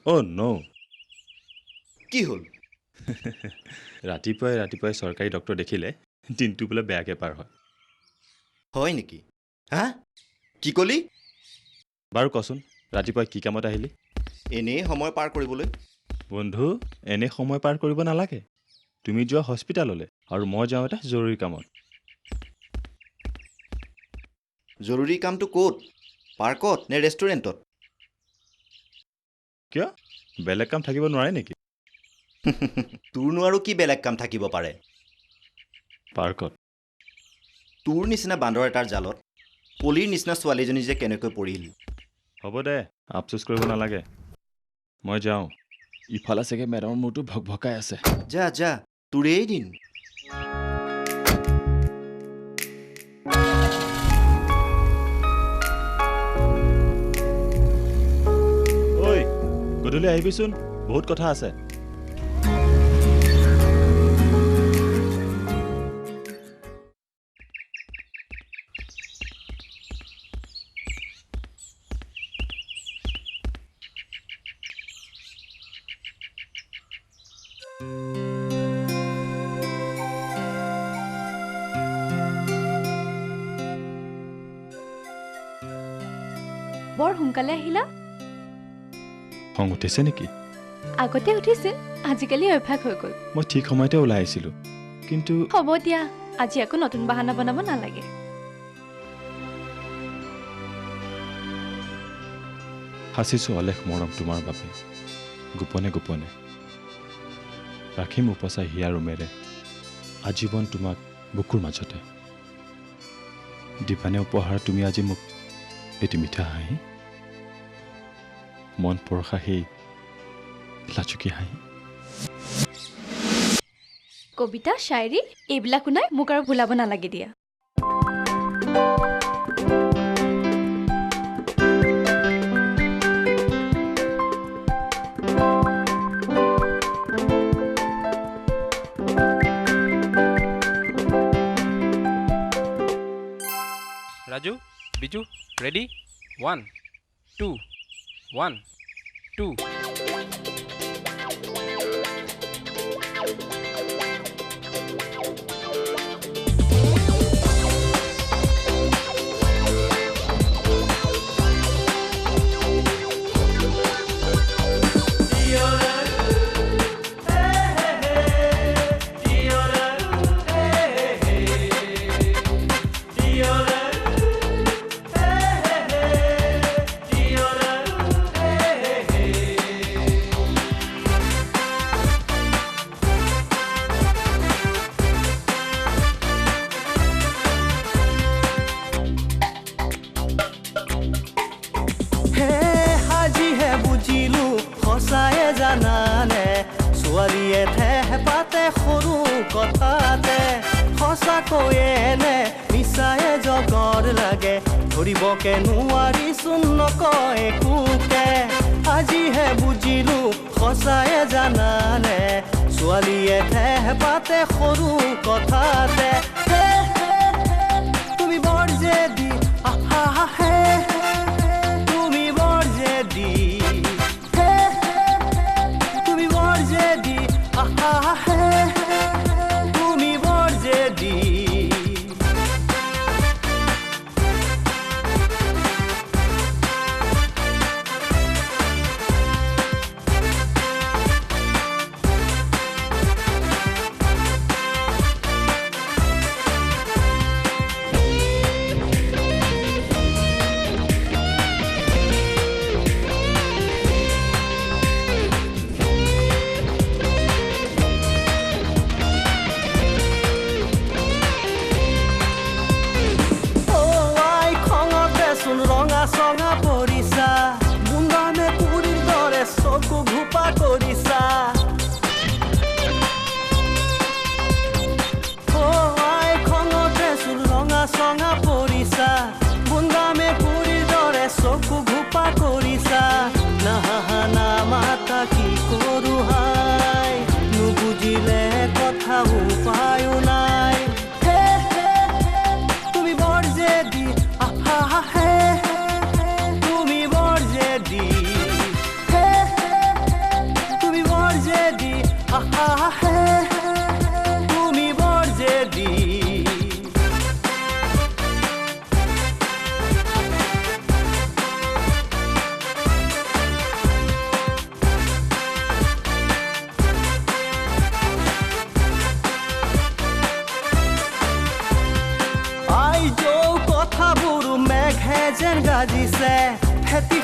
অ' ন' কি হ'ল? ৰাতিপুৱাই চৰকাৰী ডক্তৰ দেখিলে দিনটো বোলে বেয়াকৈ পাৰ হয়। হয় নেকি? হা? কি ক'লি? বাৰু কচোন ৰাতিপুৱা কি কামত আহিলি? এনেই সময় পাৰ কৰিবলৈ। বন্ধু, এনে সময় পাৰ কৰিব নালাগে। তুমি যোৱা হস্পিটাললৈ আৰু মই যাওঁ এটা জৰুৰী কামত। জৰুৰী কামটো ক'ত? পাৰ্কত নে ৰেষ্টুৰেণ্টত? কিয়? বেলেগ কাম থাকিব নোৱাৰে নেকি? তোৰনো আৰু কি বেলেগ কাম থাকিব পাৰে? পাৰ্কত। তোৰ নিচিনা বান্দৰ এটাৰ জালত কলিৰ নিচিনা ছোৱালীজনী যে কেনেকৈ পৰিল। হ'ব দে, আফচোচ কৰিব নালাগে। মই যাওঁ। ইফালে চাগে মেডামৰ মূৰটো ভকভকাই আছে। যা যা, তোৰেই দিন। ঐ, গধূলি আহিবিচোন, বহুত কথা আছে। বৰ সোনকালে আহিলা? খং উঠিছে নেকি? আগতে উঠিছিল, আজিকালি অভ্যাস হৈ গ'ল। মই ঠিক সময়তে ওলাই আহিছিলোঁ, কিন্তু হ'ব দিয়া, আজি আকৌ নতুন বাহানা বনাব নালাগে। সাঁচিছোঁ অলেখ মৰম তোমাৰ বাবে, গোপনে গোপনে ৰাখিম উপচাই হিয়া ৰুমেৰে, আজীৱন তোমাক বুকুৰ মাজতে। দিবানে উপহাৰ তুমি আজি মোক এটি মিঠা হাঁহি, মন পৰশা সেই লাচুকী হাঁহি। কবিতা, শায়ৰী এইবিলাক শুনাই মোক আৰু ভুলাব নালাগে দিয়া। Raju, Biju, ready? 1, 2, 1, 2. জানানে ছোৱালীয়ে ঠেহ পাতে সৰু কথাতে, সঁচাকৈয়ে নে মিছায়ে জগৰ লাগে, ধৰিবকে নোৱাৰিচোন নকয় একোকে। আজিহে বুজিলো সঁচায়ে জানানে ছোৱালীয়ে ঠেহ পাতে সৰু কথাতে। তুমি বৰ জেদি আহা হে, তুমি বৰ জেদি তুমি বৰ জেদি। চঙা পৰিছা, বুন্দা মেকুৰীৰ দৰে চকু ঘোপা কৰিছা। আই খঙতে চোন ৰঙা চঙা পৰিছা, বুন্দা মেকুৰীৰ দৰে চকু ঘোপা কৰিছা। নাহা নামাতা কি কৰো হাই, নুবুজিলে কথা উপায়ো নাই। তুমি বৰ জেদি আহা হে, তুমি বৰ জেদি।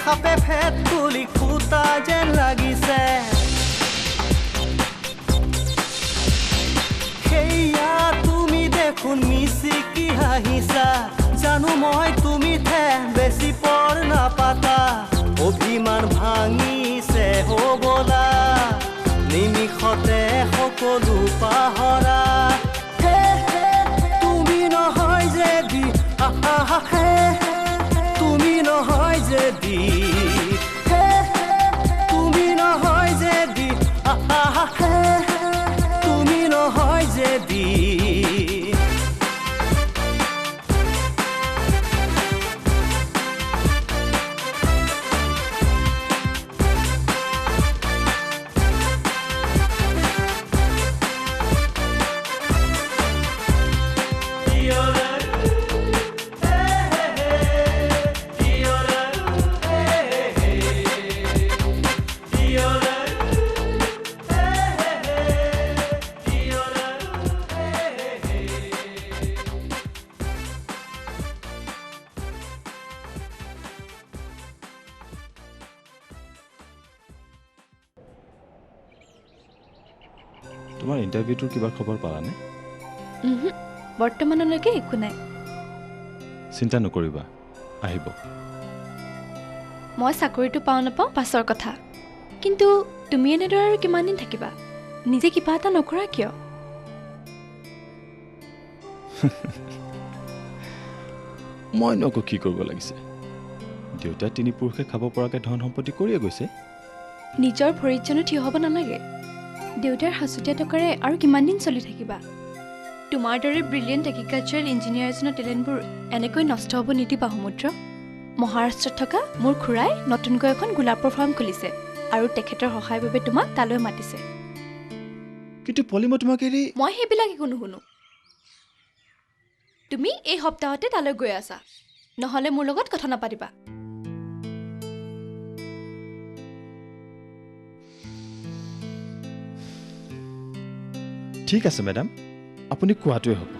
সাপে ফেট তুলি ফুটা যেন লাগিছে সেয়া তুমি দেখোন মিচিকি হাঁহিছা জানো মই তুমি থে বেছি পৰ নাপাতা অভিমান ভাঙিছে হ'বলা নিমিষতে সকলো পাহৰা তুমি নহয় যদি তুমি নহয় যদি তুমি নহয় যদি তুমি নহয় যদি তোমাৰ ইণ্টাৰভিউটোৰ কিবা খবৰ পালানে? বৰ্তমানলৈকে একো নাই। চিন্তা নকৰিবা, আহিব। মই চাকৰিটো পাওঁ নাপাওঁ পাছৰ কথা, কিন্তু তুমি এনেদৰে আৰু কিমান দিন থাকিবা? নিজে কিবা এটা নকৰা কিয়? মই নকওঁ কি কৰিব লাগিছে। দেউতাই 3 পুৰুষে খাব পৰাকৈ ধন সম্পত্তি কৰিয়ে গৈছে। নিজৰ ভৰিত জানো থিয় হ'ব নালাগে? দেউতাৰ সাঁচতীয়া টকাৰে আৰু কিমান দিন চলি থাকিবা? তোমাৰ দৰে ব্ৰিলিয়েণ্ট এগ্ৰিকালচাৰেল ইঞ্জিনিয়াৰ এজনৰ টেলেণ্টবোৰ এনেকৈ নষ্ট হ'ব নিদিবা সমুদ্ৰ। মহাৰাষ্ট্ৰত থকা মোৰ খুৰাই নতুনকৈ এখন গোলাপৰ ফাৰ্ম খুলিছে আৰু তেখেতৰ সহায়ৰ বাবে তোমাক তালৈ মাতিছে। কিন্তু পলি, মই তোমাক এৰি মই সেইবিলাক একো নুশুনো। তুমি এই সপ্তাহতে তালৈ গৈ আছা, নহ'লে মোৰ লগত কথা নাপাতিবা। ঠিক আছে মেডাম, আপুনি কোৱাটোৱে হ'ব।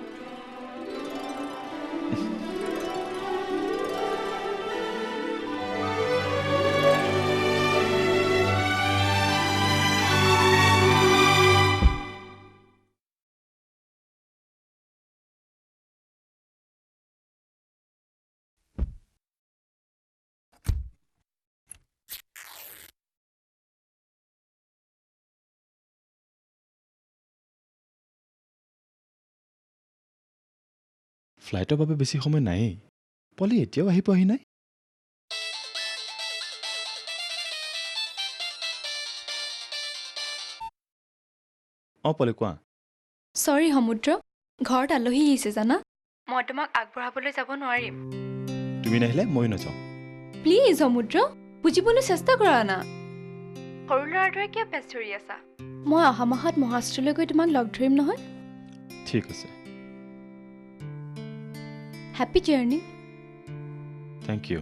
ফ্লাইটৰ বাবে বেছি সময় নায়েই। পলি এতিয়াও আহি পোৱাহি নাই। পলি কোৱা। চৰি সমুদ্ৰ, ঘৰত আলহী আহিছে জানা। মই তোমাক আগবঢ়াবলৈ যাব নোৱাৰিম। তুমি নাহিলে মই নাযাওঁ। প্লিজ সমুদ্ৰ, বুজিবলৈ চেষ্টা কৰা না। সৰু ল'ৰাৰ দৰে কিয় পেচ ধৰি আছা? মই অহা মাহত মহাৰাষ্ট্ৰলৈ গৈ তোমাক লগ ধৰিম নহয়। ঠিক আছে। Happy journey. Thank you.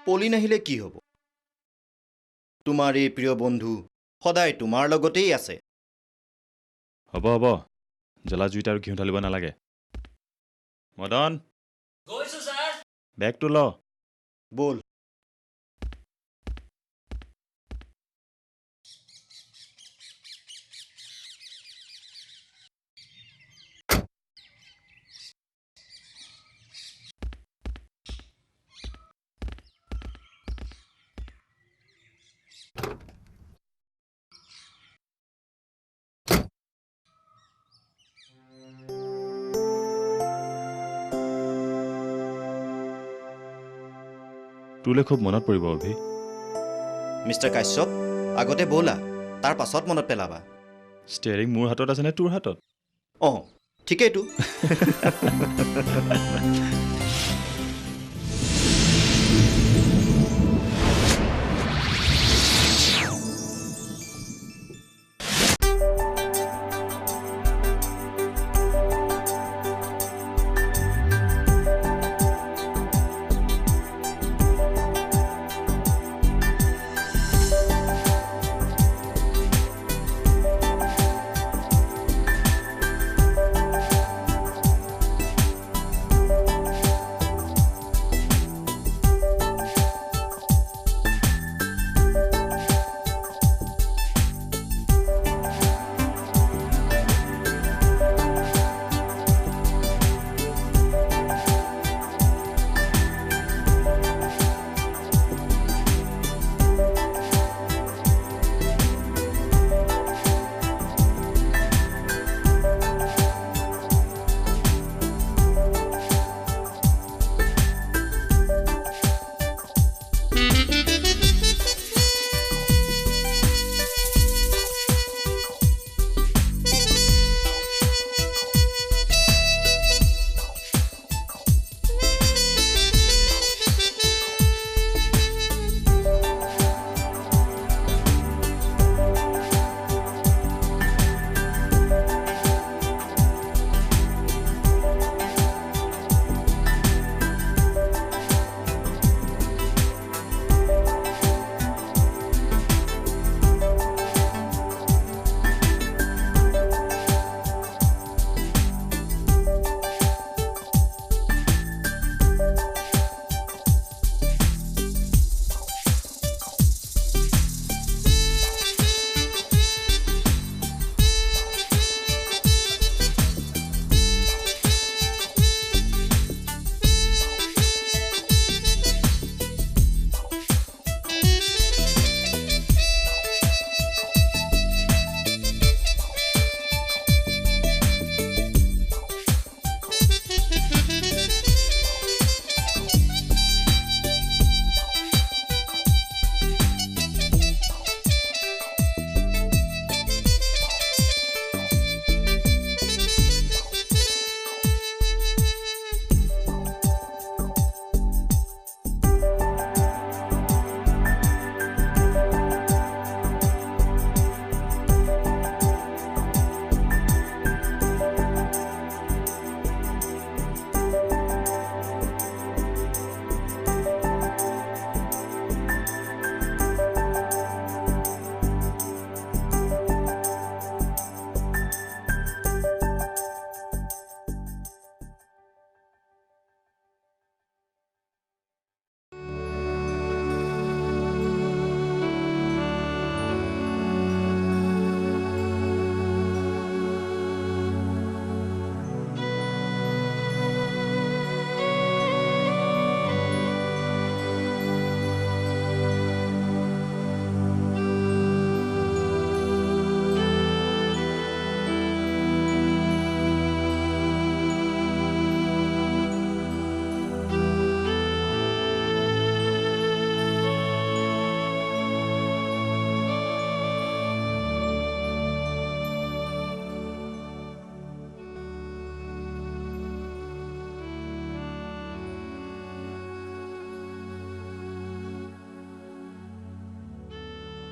পলি নাহিলে কি হ'ব? তোমাৰ এই প্ৰিয় বন্ধু সদায় তোমাৰ লগতেই আছে। হ'ব হ'ব, জ্বলা জুইত আৰু ঘিউ ঢালিব নালাগে। মদন, বেগটো ল। ব'ল। তোলৈ খুব মনত পৰিব অভি। মিষ্টাৰ কাশ্যপ, আগতে ব'লা, তাৰ পাছত মনত পেলাবা। ষ্টেয়াৰিং মোৰ হাতত আছে নে তোৰ হাতত? অঁ, ঠিকেইতো।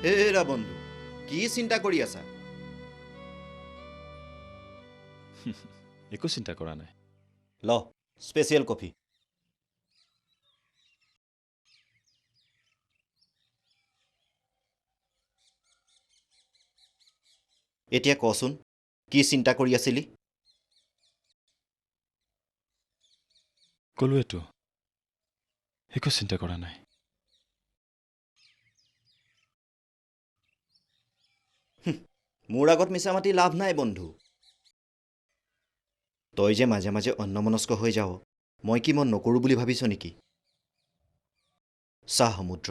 হেৰা বন্ধু কি চিন্তা কৰি আছা একো চিন্তা কৰা নাই ল স্পেচিয়েল কফি এতিয়া কচোন কি চিন্তা কৰি আছিলি ক'লোৱেতো একো চিন্তা কৰা নাই মোৰ আগত মিছা মাতি লাভ নাই বন্ধু তই যে মাজে মাজে অন্যমনস্ক হৈ যাও মই কি মন নকৰোঁ বুলি ভাবিছ নেকি চাহ সমুদ্ৰ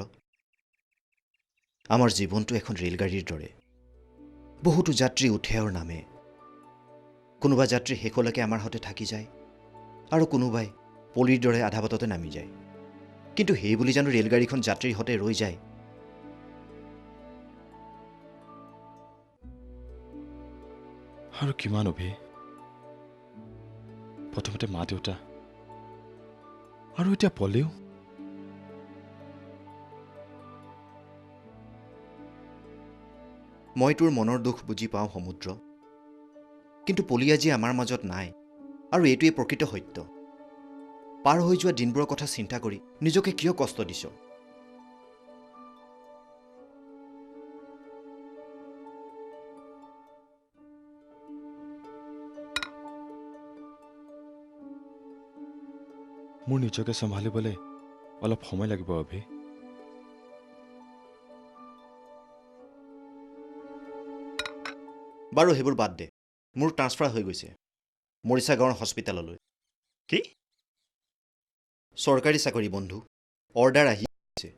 আমাৰ জীৱনটো এখন ৰেলগাড়ীৰ দৰে বহুতো যাত্ৰী উঠে আৰু নামে কোনোবা যাত্ৰী শেষলৈকে আমাৰ সৈতে থাকি যায় আৰু কোনোবাই পলিৰ দৰে আধা বাটতে নামি যায় কিন্তু সেই বুলি জানো ৰেলগাড়ীখন যাত্ৰীৰ সৈতে ৰৈ যায় আৰু কিমান অভি প্ৰথমতে মা দেউতা আৰু এতিয়া পলেও মই তোৰ মনৰ দুখ বুজি পাওঁ সমুদ্ৰ কিন্তু পলি আজি আমাৰ মাজত নাই আৰু এইটোৱেই প্ৰকৃত সত্য পাৰ হৈ যোৱা দিনবোৰৰ কথা চিন্তা কৰি নিজকে কিয় কষ্ট দিছ মোৰ নিজকে চম্ভালিবলৈ অলপ সময় লাগিব অভি বাৰু সেইবোৰ বাদ দে মোৰ ট্ৰান্সফাৰ হৈ গৈছে মৰিচা গাঁৱৰ হস্পিটেললৈ কি চৰকাৰী চাকৰি বন্ধু অৰ্ডাৰ আহি আছে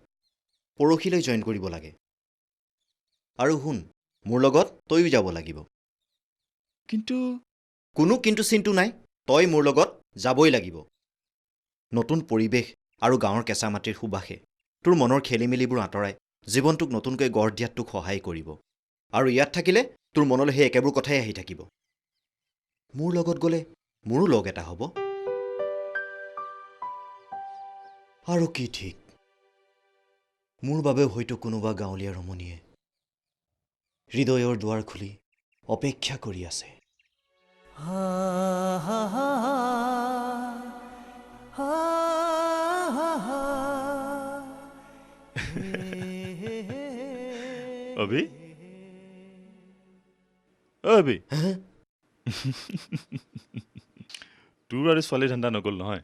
পৰহিলৈ জইন কৰিব লাগে আৰু শুন মোৰ লগত তইও যাব লাগিব কিন্তু কোনো কিন্তু চিন্তু নাই তই মোৰ লগত যাবই লাগিব নতুন পৰিৱেশ আৰু গাঁৱৰ কেঁচা মাটিৰ সুবাসে তোৰ মনৰ খেলি মেলিবোৰ আঁতৰাই জীৱনটোক নতুনকৈ গঢ় দিয়াত তোক সহায় কৰিব আৰু ইয়াত থাকিলে তোৰ মনলৈ সেই একেবোৰ কথাই আহি থাকিব মোৰ লগত গ'লে মোৰো লগ এটা হ'ব আৰু কি ঠিক মোৰ বাবে হয়তো কোনোবা গাঁৱলীয়া ৰমণীয়ে হৃদয়ৰ দুৱাৰ খুলি অপেক্ষা কৰি আছে অভি অভি তোৰ আৰু ছোৱালী ধান্দা নগ'ল নহয়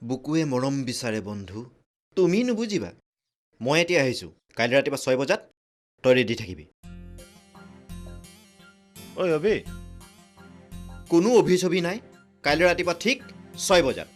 বুকুৱে মৰম বিচাৰে বন্ধু তুমি নুবুজিবা মই এতিয়া আহিছোঁ কাইলৈ ৰাতিপুৱা 6 বজাত তই ৰেডি থাকিবি ঐ অভি কোনো অভিছবি নাই কাইলৈ ৰাতিপুৱা ঠিক 6 বজাত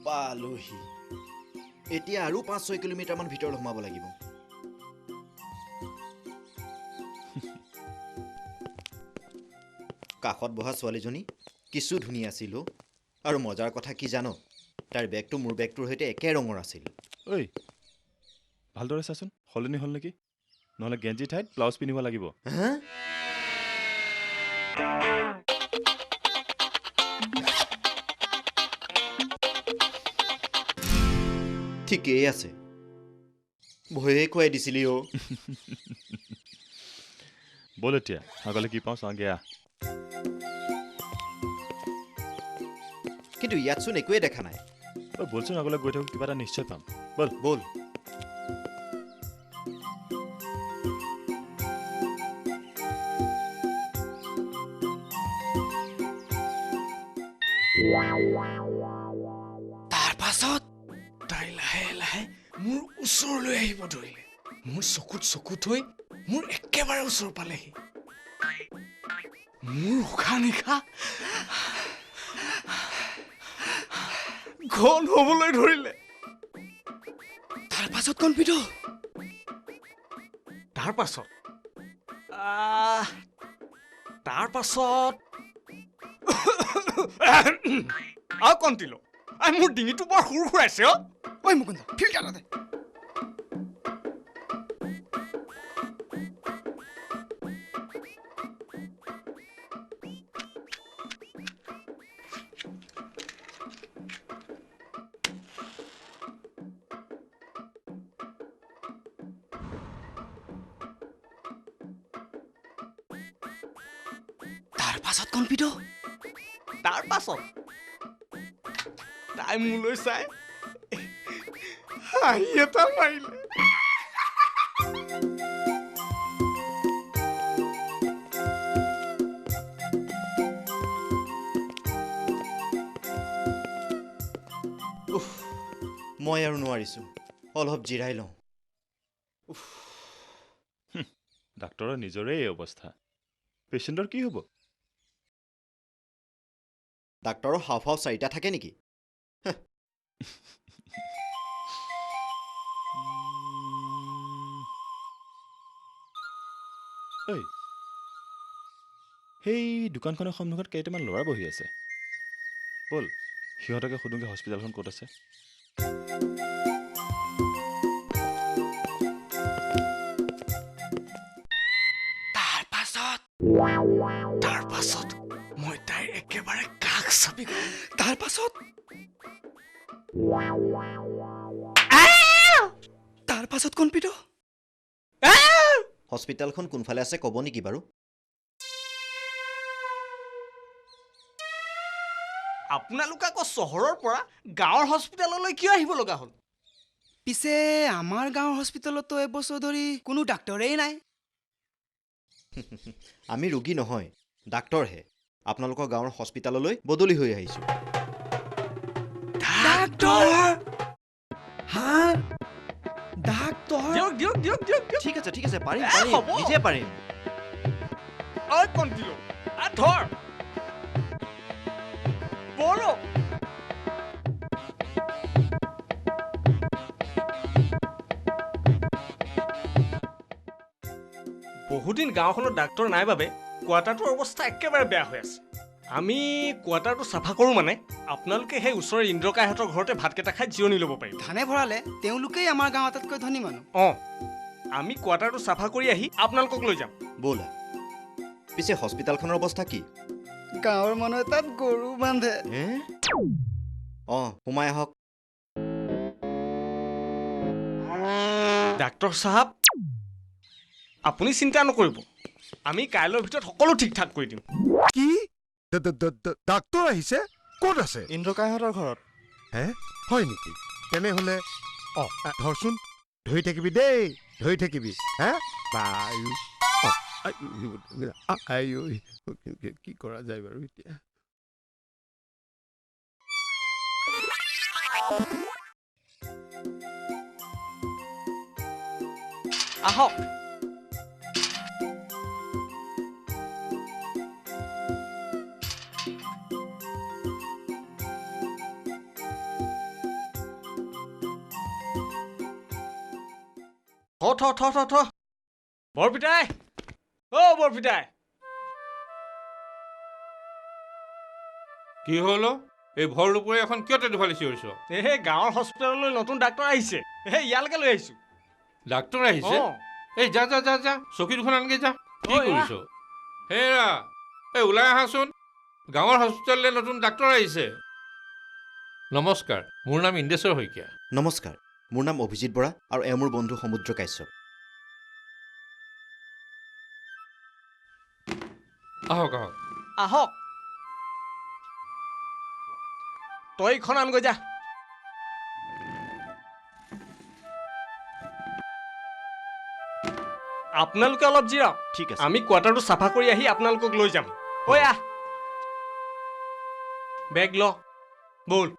পালোহি এতিয়া আৰু 5-6 কিলোমিটাৰমান ভিতৰত সোমাব লাগিব কাষত বহা ছোৱালীজনী কিছু ধুনীয়া আছিল আৰু মজাৰ কথা কি জানো তাৰ বেগটো মোৰ বেগটোৰ সৈতে একে ৰঙৰ আছিল ঐ ভালদৰে চাচোন সলনি হ'ল নেকি নহ'লে গেঞ্জি ঠাইত ব্লাউজ পিন্ধিব লাগিব হা ঠিকেই আছে ভয়ে খুৱাই দিছিলি অ' ব'ল এতিয়া আগলৈ কি পাওঁ চাওঁগে আহ কিন্তু ইয়াতচোন একোৱে দেখা নাই ঐ বলচোন আগলৈ গৈ থাকোঁ কিবা এটা নিশ্চয় পাম ব'ল ব'ল তাৰ পাছত তাই লাহে লাহে মোৰ ওচৰলৈ আহিব ধৰিলে মোৰ চকুত চকু থৈ মোৰ একেবাৰে ওচৰ পালেহি মোৰ উশাহ নিশাহ ঘন হ'বলৈ ধৰিলে তাৰ পাছত কণপিত তাৰ পাছত আৰু কণটিলো মোৰ ডিঙিটো বৰ সুৰ সুৰাইছে ঐ মুকুন্দ ফিল্টাৰ দে তাৰ পাছত কণপিত তাৰ পাছত তাই মোলৈ চাই হাঁহি এটা মাৰিলে মই আৰু নোৱাৰিছোঁ অলপ জিৰাই লওঁ ডাক্তৰৰ নিজৰে এই অৱস্থা পেচেণ্টৰ কি হ'ব ডাক্তৰৰ হাওঁফাওঁ চাৰিটা থাকে নেকি ঐ সেই দোকানখনৰ সন্মুখত কেইটামান ল'ৰা বহি আছে ব'ল সিহঁতকে সুধোঁগৈ হস্পিটেলখন ক'ত আছে তাৰ পাছত মই তাইৰ একেবাৰে কাষ চাপি তাৰ পাছত কণপিত হস্পিটেলখন কোনফালে আছে ক'ব নেকি বাৰু আপোনালোক আকৌ চহৰৰ পৰা গাঁৱৰ হস্পিটেললৈ কিয় আহিব লগা হ'ল পিছে আমাৰ গাঁৱৰ হস্পিটেলতো এবছৰ ধৰি কোনো ডাক্তৰেই নাই আমি ৰোগী নহয় ডাক্তৰহে আপোনালোকৰ গাঁৱৰ হস্পিটেললৈ বদলি হৈ আহিছোঁ দিয়ক ঠিক আছে পাৰিম হ'ব। নিজে পাৰিম ঐ কণটিলো ধৰ বলো বহুদিন গাঁওখনত ডাক্তৰ নাই বাবে কোৱাৰ্টাৰটোৰ অৱস্থা একেবাৰে বেয়া হৈ আছে আমি কোৱাৰ্টাৰটো চাফা কৰোঁ মানে আপোনালোকে সেই ওচৰৰ ইন্দ্ৰকাইহঁতৰ ঘৰতে ভাতকেইটা খাই জিৰণি ল'ব পাৰিব ধানে ভৰালে তেওঁলোকেই আমাৰ গাঁও আটাইতকৈ ধনী মানুহ অঁ আমি কোৱাৰ্টাৰটো চাফা কৰি আহি আপোনালোকক লৈ যাম ব'লা পিছে হস্পিটেলখনৰ অৱস্থা কি গাঁৱৰ মানুহে তাত গৰু বান্ধে অঁ সোমাই আহক ডাক্তৰ চাহাব আপুনি চিন্তা নকৰিব আমি কাইলৈৰ ভিতৰত সকলো ঠিক ঠাক কৰি দিম কি ডাক্তৰ আহিছে ক'ত আছে ইন্দ্ৰকাইহঁতৰ ঘৰত হে হয় নেকি তেনেহ'লে ধৰচোন ধৰি থাকিবি দেই ধৰি থাকিবি হে বাৰু কি কৰা যায় বাৰু এতিয়া আহক থ বৰপিতাই বৰপিতাই কি হ'ল এই ভৰ দুপৰীয়া এখন কিয় তেদুফালে চিঞৰিছ এই গাঁৱৰ হস্পিটেললৈ নতুন ডাক্তৰ আহিছে ইয়ালৈকে লৈ আহিছো ডাক্তৰ আহিছে এই যা চকী দুখন আনগে যা কি কৰিছ হেৰা এই ওলাই আহাচোন গাঁৱৰ হস্পিটেললৈ নতুন ডাক্তৰ আহিছে নমস্কাৰ মোৰ নাম ইন্দ্ৰেশ্বৰ শইকীয়া নমস্কাৰ মোৰ নাম অভিজিত বৰা আৰু এওঁ মোৰ বন্ধু সমুদ্ৰ কাশ্যপ আহক তই এইখন আনগৈ যা আপোনালোকে অলপ জিৰাওক ঠিক আছে আমি কোৱাৰ্টাৰটো চাফা কৰি আহি আপোনালোকক লৈ যাম ঐ আহ বেগ ল ব'ল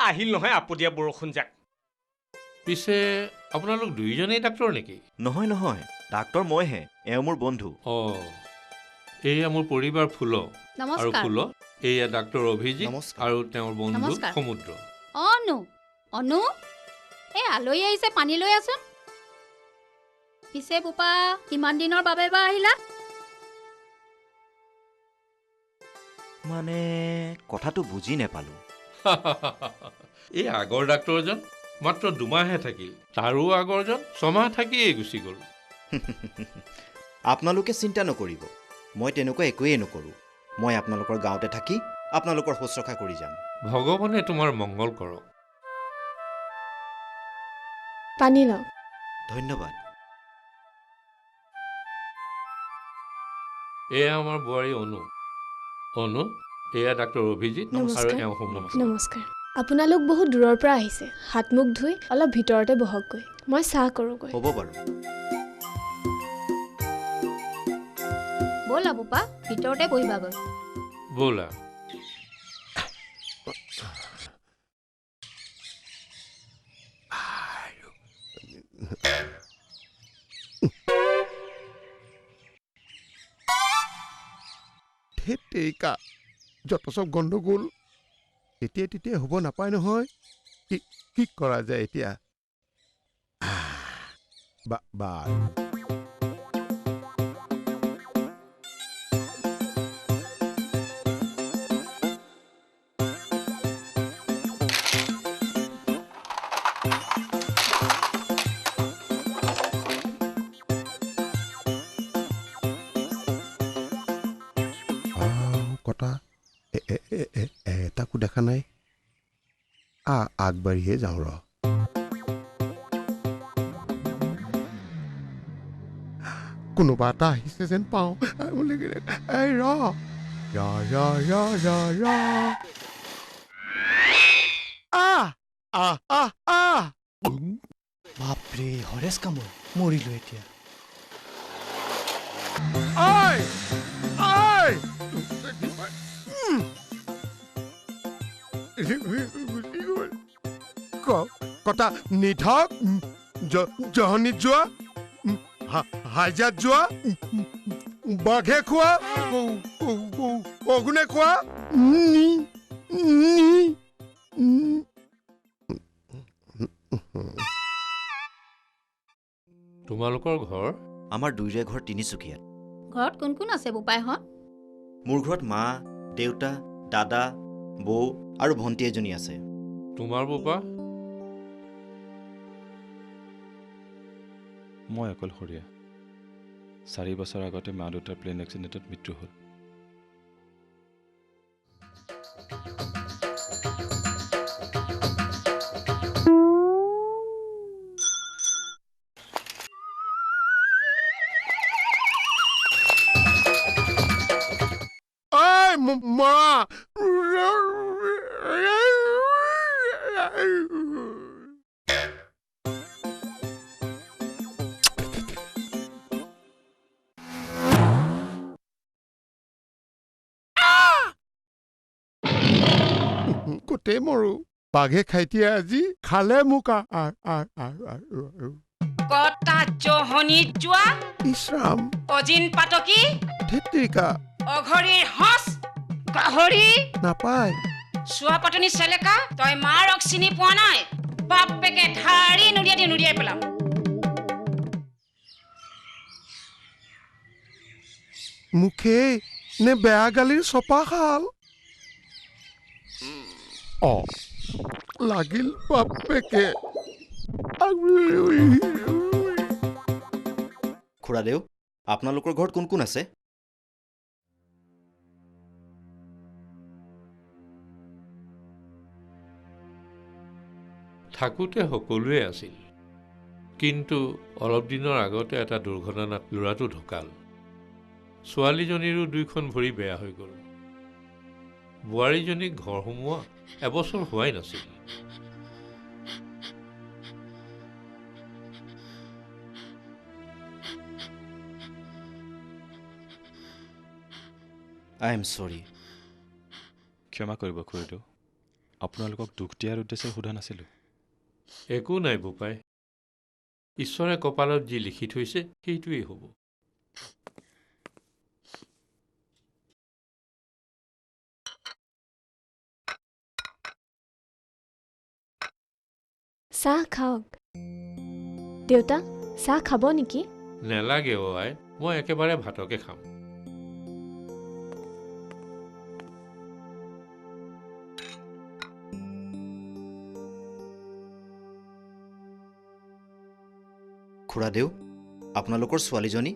আহিল নহয় আপতীয়া বৰষুণ যাক পিছে আপোনালোক দুইজনেই ডাক্তৰ নেকি? নহয় নহয়, ডাক্তৰ মইহে, এওঁ মোৰ বন্ধু। অঁ, এয়া মোৰ পৰিবাৰ ফুল। আৰু ফুল এয়া ডাক্তৰ অভিজিৎ নমস্কাৰ। আৰু তেওঁৰ বন্ধু নমস্কাৰ। সমুদ্ৰ। অনু অনু এই আলহী আহিছে, পানী লৈ আছোন। পিছে বোপা কিমান দিনৰ বাবে বা আহিলা? মানে কথাটো বুজি নেপালো। এই আগৰ ডাক্তৰজন মাত্ৰ 2 মাহহে থাকিল, তাৰো আগৰজন 6 মাহ থাকিয়েই গুচি গ'ল। আপোনালোকে চিন্তা নকৰিব, মই তেনেকুৱা একোৱেই নকৰোঁ। মই আপোনালোকৰ গাঁৱতে থাকি আপোনালোকৰ শুশ্ৰূষা কৰি যাম। ভগৱানে তোমাৰ মংগল কৰক। পানী লওক। ধন্যবাদ। এয়া আমাৰ বোৱাৰী অনু। অনু, এয়া ডাক্তৰ অভিজিৎ আৰু এওঁ সমুদ্ৰ। নমস্কাৰ। আপোনালোক বহুত দূৰৰ পৰা আহিছে, হাত মুখ ধুই অলপ ভিতৰতে বহকগৈ, মই চাহ কৰোঁগৈ। হ'ব বাৰু। ব'লা বোপা, ভিতৰতে বহিবাগৈ। ব'লা। ধেত তেৰিকা, যত চব গণ্ডগোল। তেতিয়াই হ'ব নাপায় নহয়। কি কৰা যায় এতিয়া? বা কটা এটাকো দেখা নাই। আগবাঢ়িহে যাওঁ ৰ। কোনোবা এটা আহিছে যেন পাওঁ। এই ৰ বাপৰে, হৰেশ কামোৰ মৰিলো এতিয়া। কটা নিধক জহনিত যোৱা, হাইজাত যোৱা, বাঘে খোৱা, অগুনে খোৱা। তোমালোকৰ ঘৰ? আমাৰ দুয়োৰে ঘৰ তিনিচুকীয়াত। ঘৰত কোন কোন আছে বোপাইহঁত? মোৰ ঘৰত মা, দেউতা, দাদা, বৌ আৰু ভণ্টি এজনী আছে। তোমাৰ বোপা? মই অকলশৰীয়া। 4 বছৰ আগতে মা দেউতাৰ প্লেন এক্সিডেণ্টত মৃত্যু হ'ল। মৰা গোটেই মৰো। বাঘে খাইটিয়ে আজি খালে মোক। কটা জহনিত যোৱা, ইছৰাম, অজিন পাতকী, ধেত তেৰিকা, অঘৰীৰ হচ, গাহৰি নাপায়। চোৱা পাতনি চেলেকা, তই মাৰক চিনি পোৱা নাই? বাপেকে ধাৰি নুৰিয়াই পেলাম। মুখেই নে বেয়া গালিৰ চপা খাল? লাগিল বাপেকে। খুৰাদেউ, আপোনালোকৰ ঘৰত কোন কোন আছে? থাকোঁতে সকলোৱে আছিল, কিন্তু অলপ দিনৰ আগতে এটা দুৰ্ঘটনাত ল'ৰাটো ঢুকাল। ছোৱালীজনীৰো 2খন ভৰি বেয়া হৈ গ'ল। বোৱাৰীজনীক ঘৰ সোমোৱা এবছৰ হোৱাই নাছিল। আই এম চৰি। ক্ষমা কৰিব খুৰীদেউ, আপোনালোকক দুখ দিয়াৰ উদ্দেশ্যে সোধা নাছিলোঁ। একো নাই বোপাই ঈশ্বৰে কপালত যি লিখি থৈছে সেইটোৱেই হ'ব চাহ খাওক দেউতা চাহ খাব নেকি নেলাগে আই মই একেবাৰে ভাতকে খাম খুৰাদেউ আপোনালোকৰ ছোৱালীজনী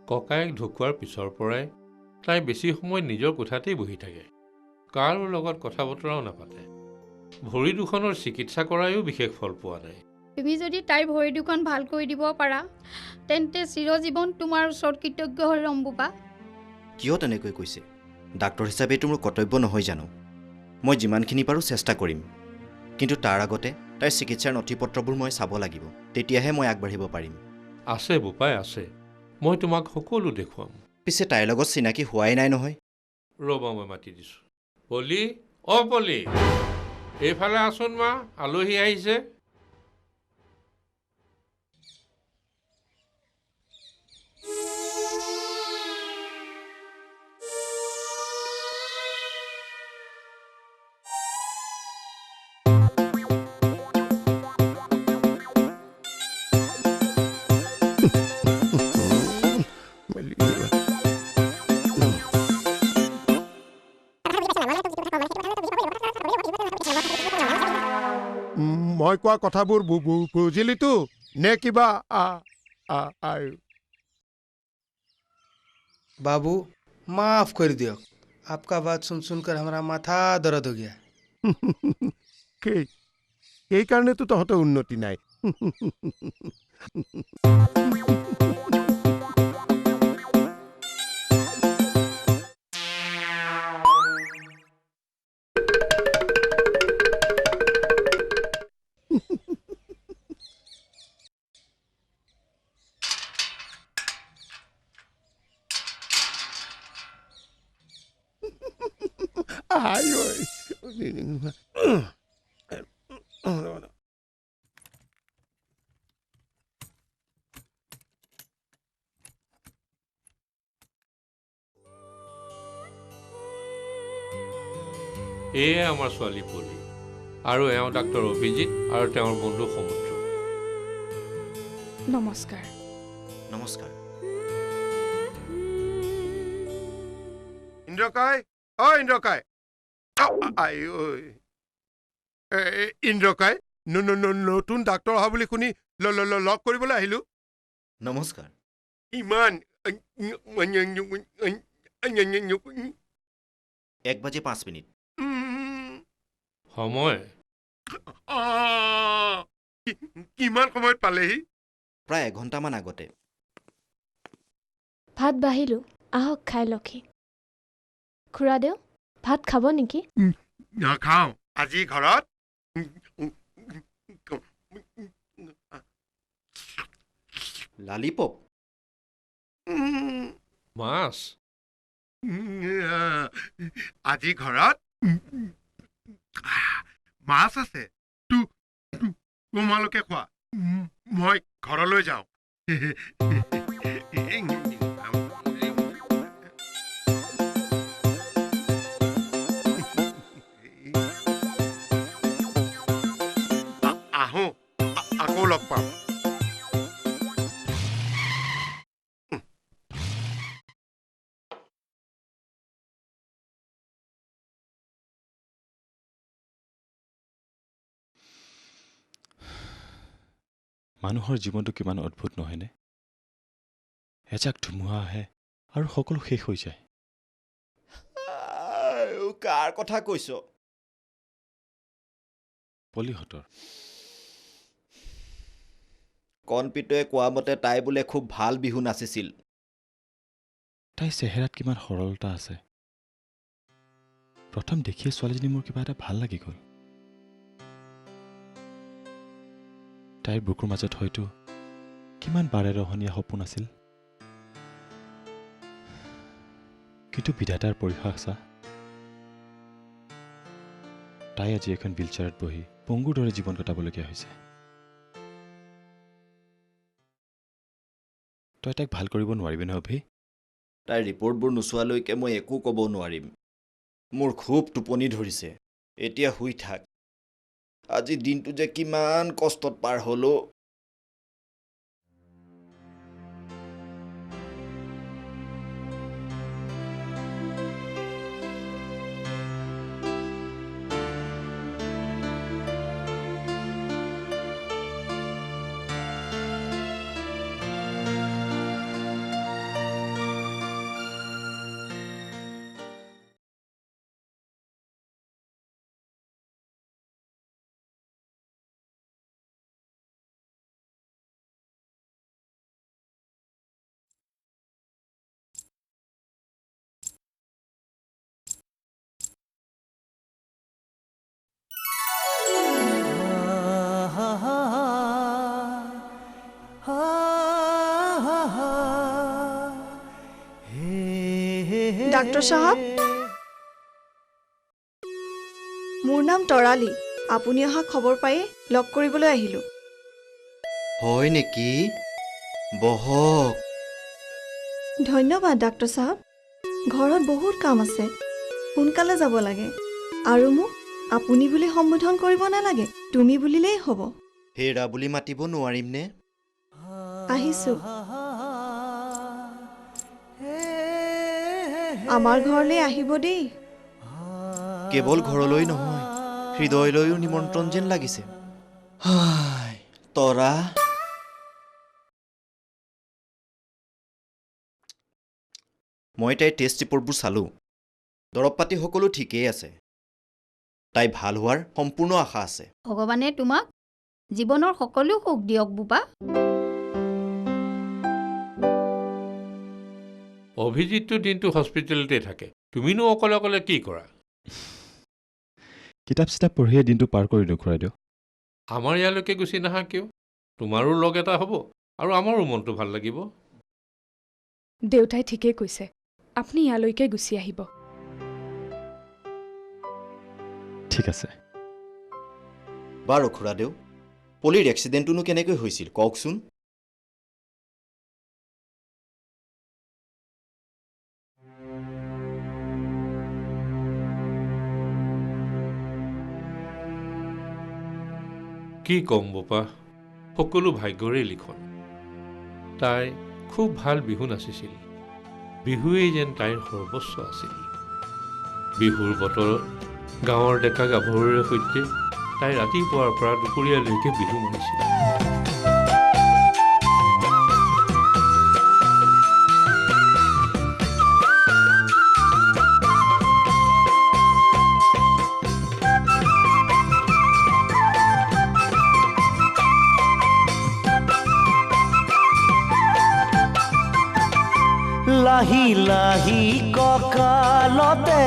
ককায়েক ঢুকোৱাৰ পিছৰ পৰাই তাই বেছি সময় নিজৰ কোঠাতেই বহি থাকে কাৰো লগত কথা বতৰাও নাপাতে ভৰি দুখনৰ চিকিৎসা কৰায়ো বিশেষ ফল পোৱা নাই তুমি যদি তাইৰ ভৰি দুখন ভাল কৰি দিব পাৰা তেন্তে চিৰজীৱন তোমাৰ ওচৰত কৃতজ্ঞ হৈ ৰ'ম বোপা কিয় তেনেকৈ কৈছে ডাক্তৰ হিচাপেতো মোৰ কৰ্তব্য নহয় জানো মই যিমানখিনি পাৰোঁ চেষ্টা কৰিম কিন্তু তাৰ আগতে তাইৰ চিকিৎসাৰ নথি পত্ৰবোৰ মই চাব লাগিব তেতিয়াহে মই আগবাঢ়িব পাৰিম আছে বোপাই আছে মই তোমাক সকলো দেখুৱাম পিছে তাইৰ লগত চিনাকি হোৱাই নাই নহয় ৰ'বা মই মাতি দিছোঁ পলি পলি এইফালে আছোন মা আলহী আহিছে মই কোৱা কথাবোৰ বুজিলিতো নে কিবা बाबू माफ कर दियो आपका बात सुन सुनकर हमारा माथा दर्द हो गया সেইকাৰণেতো তহঁতৰ উন্নতি নাই এয়ে আমাৰ ছোৱালী পলি আৰু এওঁ ডাক্তৰ অভিজিত আৰু তেওঁৰ বন্ধু সমুদ্ৰ নমস্কাৰ নমস্কাৰ ইন্দ্ৰকায় ইন্দ্ৰকায় ইন্দ্ৰকায় নতুন ডাক্তৰ অহা বুলি শুনি লগ কৰিবলৈ আহিলো নমস্কাৰ ইমান 1:05 সময় কিমান সময়ত পালেহি প্ৰায় এঘণ্টামান আগতে ভাত বাঢ়িলোঁ আহক খাই লখি খুৰাদেউ ভাত খাব নেকি নাখাওঁ আজি ঘৰত লালিপপ মাছ আজি ঘৰত মাছ আছে তোমালোকে খোৱা মই ঘৰলৈ যাওঁ আহোঁ আকৌ লগ পাম মানুহৰ জীৱনটো কিমান অদ্ভুত নহয়নে এজাক ধুমুহা আহে আৰু সকলো শেষ হৈ যায় কাৰ কথা কৈছ পলিহঁতৰ কণপিতয়ে কোৱা মতে তাই বোলে খুব ভাল বিহু নাচিছিল তাই চেহেৰাত কিমান সৰলতা আছে প্ৰথম দেখিয়ে ছোৱালীজনী মোৰ কিবা এটা ভাল লাগি গ'ল তাইৰ বুকুৰ মাজত হয়তো কিমান বাৰে ৰহনীয়া সপোন আছিল কিন্তু বিধাতাৰ পৰীক্ষা চা তাই আজি এখন হুইলচেয়াৰত বহি পংগুৰ দৰে জীৱন কটাবলগীয়া হৈছে। তই তাইক ভাল কৰিব নোৱাৰিবিনে অভি? তাইৰ ৰিপৰ্টবোৰ নোচোৱালৈকে মই একো ক'ব নোৱাৰিম। মোৰ খুব টোপনি ধৰিছে, এতিয়া শুই থাক। আজি দিনটো যে কিমান কষ্টত পাৰ হ'লো। ডাক্তৰ সাহেব, মোৰ নাম তৰালী। আপুনি অহা খবৰ পায়ে লগ কৰিবলৈ আহিলোঁ। হয় নেকি? বহক। ধন্যবাদ ডাক্তৰ সাহেব। ঘৰত বহুত কাম আছে, সোনকালে যাব লাগে। আৰু মোক আপুনি বুলি সম্বোধন কৰিব নালাগে, তুমি বুলিলেই হ'ব। হেৰা বুলি মাতিব নোৱাৰিমনে? আহিছোঁ। আমাৰ ঘৰলৈ আহিব দেই। কেৱল ঘৰলৈ নহয়, হৃদয়লৈও নিমন্ত্ৰণ যেন লাগিছে। তৰা, মই তাইৰ টেষ্ট ৰিপৰ্টবোৰ চালোঁ। দৰৱ পাতি সকলো ঠিকেই আছে। তাই ভাল হোৱাৰ সম্পূৰ্ণ আশা আছে। ভগৱানে তোমাক জীৱনৰ সকলো সুখ দিয়ক বোপা। অভিজিতটো দিনটো হস্পিটেলতে থাকে, তুমিনো অকলে অকলে কি কৰা? কিতাপ চিতাপ পঢ়িয়ে দিনটো পাৰ কৰিলোঁ খুৰাইদেউ। আমাৰ ইয়ালৈকে গুচি নাহা কিয়? তোমাৰো লগ এটা হ'ব আৰু আমাৰো মনটো ভাল লাগিব। দেউতাই ঠিকেই কৈছে, আপুনি ইয়ালৈকে গুচি আহিব। ঠিক আছে। বাৰু খুৰাদেউ, পলিৰ এক্সিডেণ্টটোনো কেনেকৈ হৈছিল কওকচোন। কি ক'ম বোপা, সকলো ভাগ্যৰে লিখন। তাই খুব ভাল বিহু নাচিছিল, বিহুৱেই যেন তাইৰ সৰ্বস্ব আছিল। বিহুৰ বতৰত গাঁৱৰ ডেকা গাভৰুৰে সৈতে তাই ৰাতিপুৱাৰ পৰা দুপৰীয়ালৈকে বিহু মাৰিছিল। লাহি লাহি কঁকালতে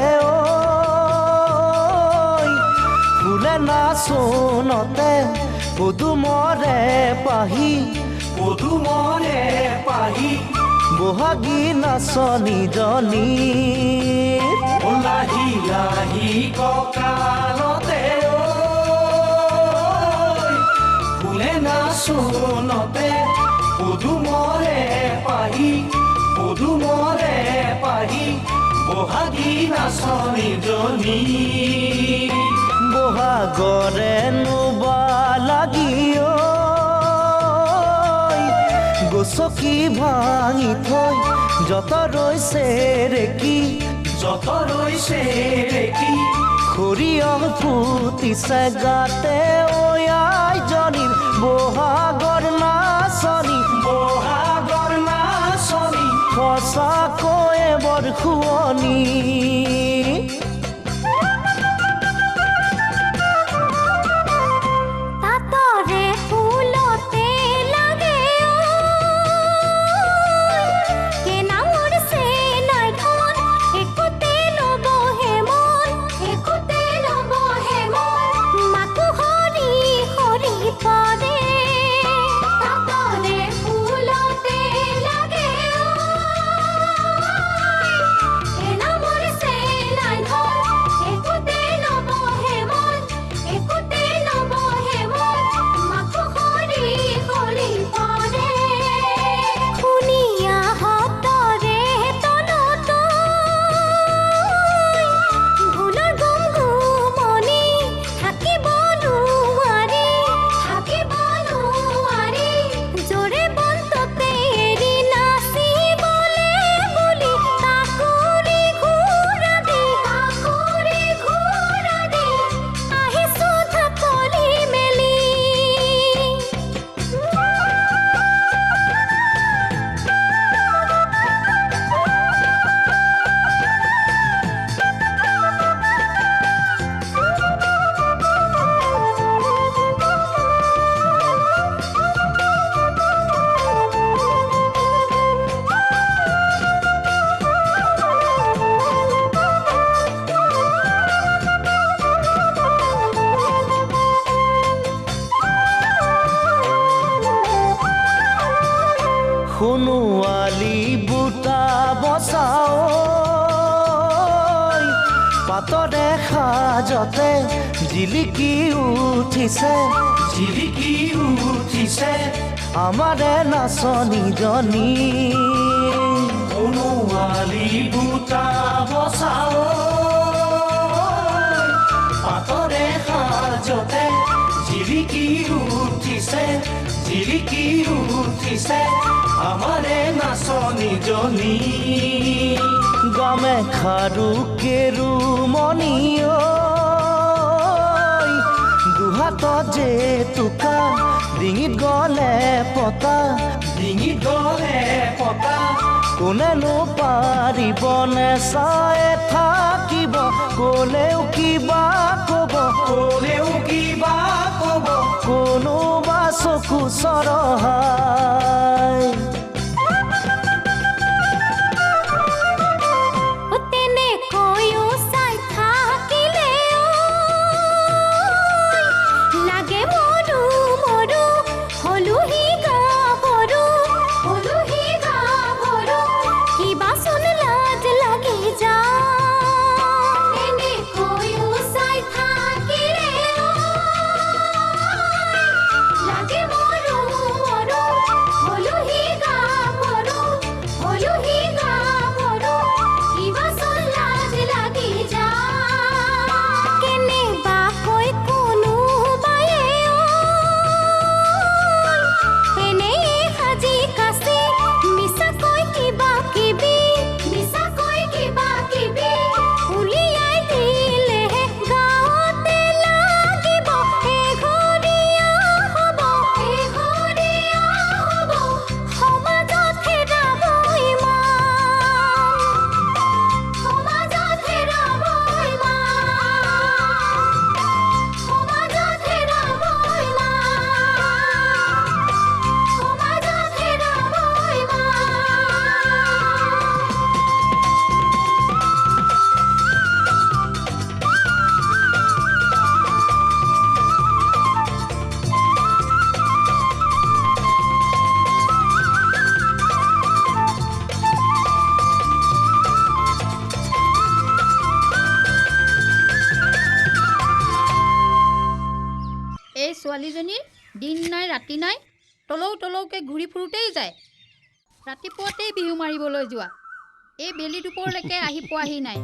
ফুলে নাচোনতে পদুমৰে পাহি বহাগী নাচনীজনী। লাহি লাহি কঁকালতে ফুলে নাচোনতে পদুমৰে পাহি বহাগী নাচনীজনী। বহাগৰে নোবা লাগি গছকি ভাঙি থৈ যত ৰৈছে ৰেকি সৰিয়হ ফুটিছে গাতে ঐয়াই জনী। বহাগৰ নাচনী সঁচাকৈয়ে বৰ শুৱনি। তাতৰে ফুলতে লাগে কেনামৰ চে নাই ধন, একোতে নবহে মন মাকো হৰি হৰি পদে। তাতৰে ফুলতে লাগে কেনামৰ চে নাই ধন, পাতৰে সাজতে জিলিকি উঠিছে আমাৰে নাচনীজনী অনুৱালি বুটা বচাও পাতৰে সাজতে জিলিকি উঠিছে আমাৰে নাচনীজনী গামে খাৰু কেৰু মণি দুহাতত যে টোকা ডিঙিত গলে পতা কোনেনো পাৰিবনে চাই থাকিব ক'লেও কিবা ক'ব কোনোবা চকু চৰহাই তেনেকৈও চাই থাকিলে লাগে মৰু হলুহি গাভৰু কিবা চোন লাজ লাগি যায় তেনেকৈও চাই থাকিলে লাগে মৰু হলুহি গাভৰু কিবা চোন লাজ লাগি যায় কেনেবাকৈ কোনোবাই এনেই সাজি কাচি মিছাকৈ কিবা কিবি উলিয়াই দিলেহে গাঁৱতে লাগিব এঘৰীয়া হ'ব সমাজত হেৰাব এই ছোৱালীজনীৰ দিন নাই ৰাতি নাই তলৌকে ঘূৰি ফুৰোতেই যায় ৰাতিপুৱাতেই বিহু মাৰিবলৈ যোৱা এই বেলি দুপৰলৈকে আহি পোৱাহি নাই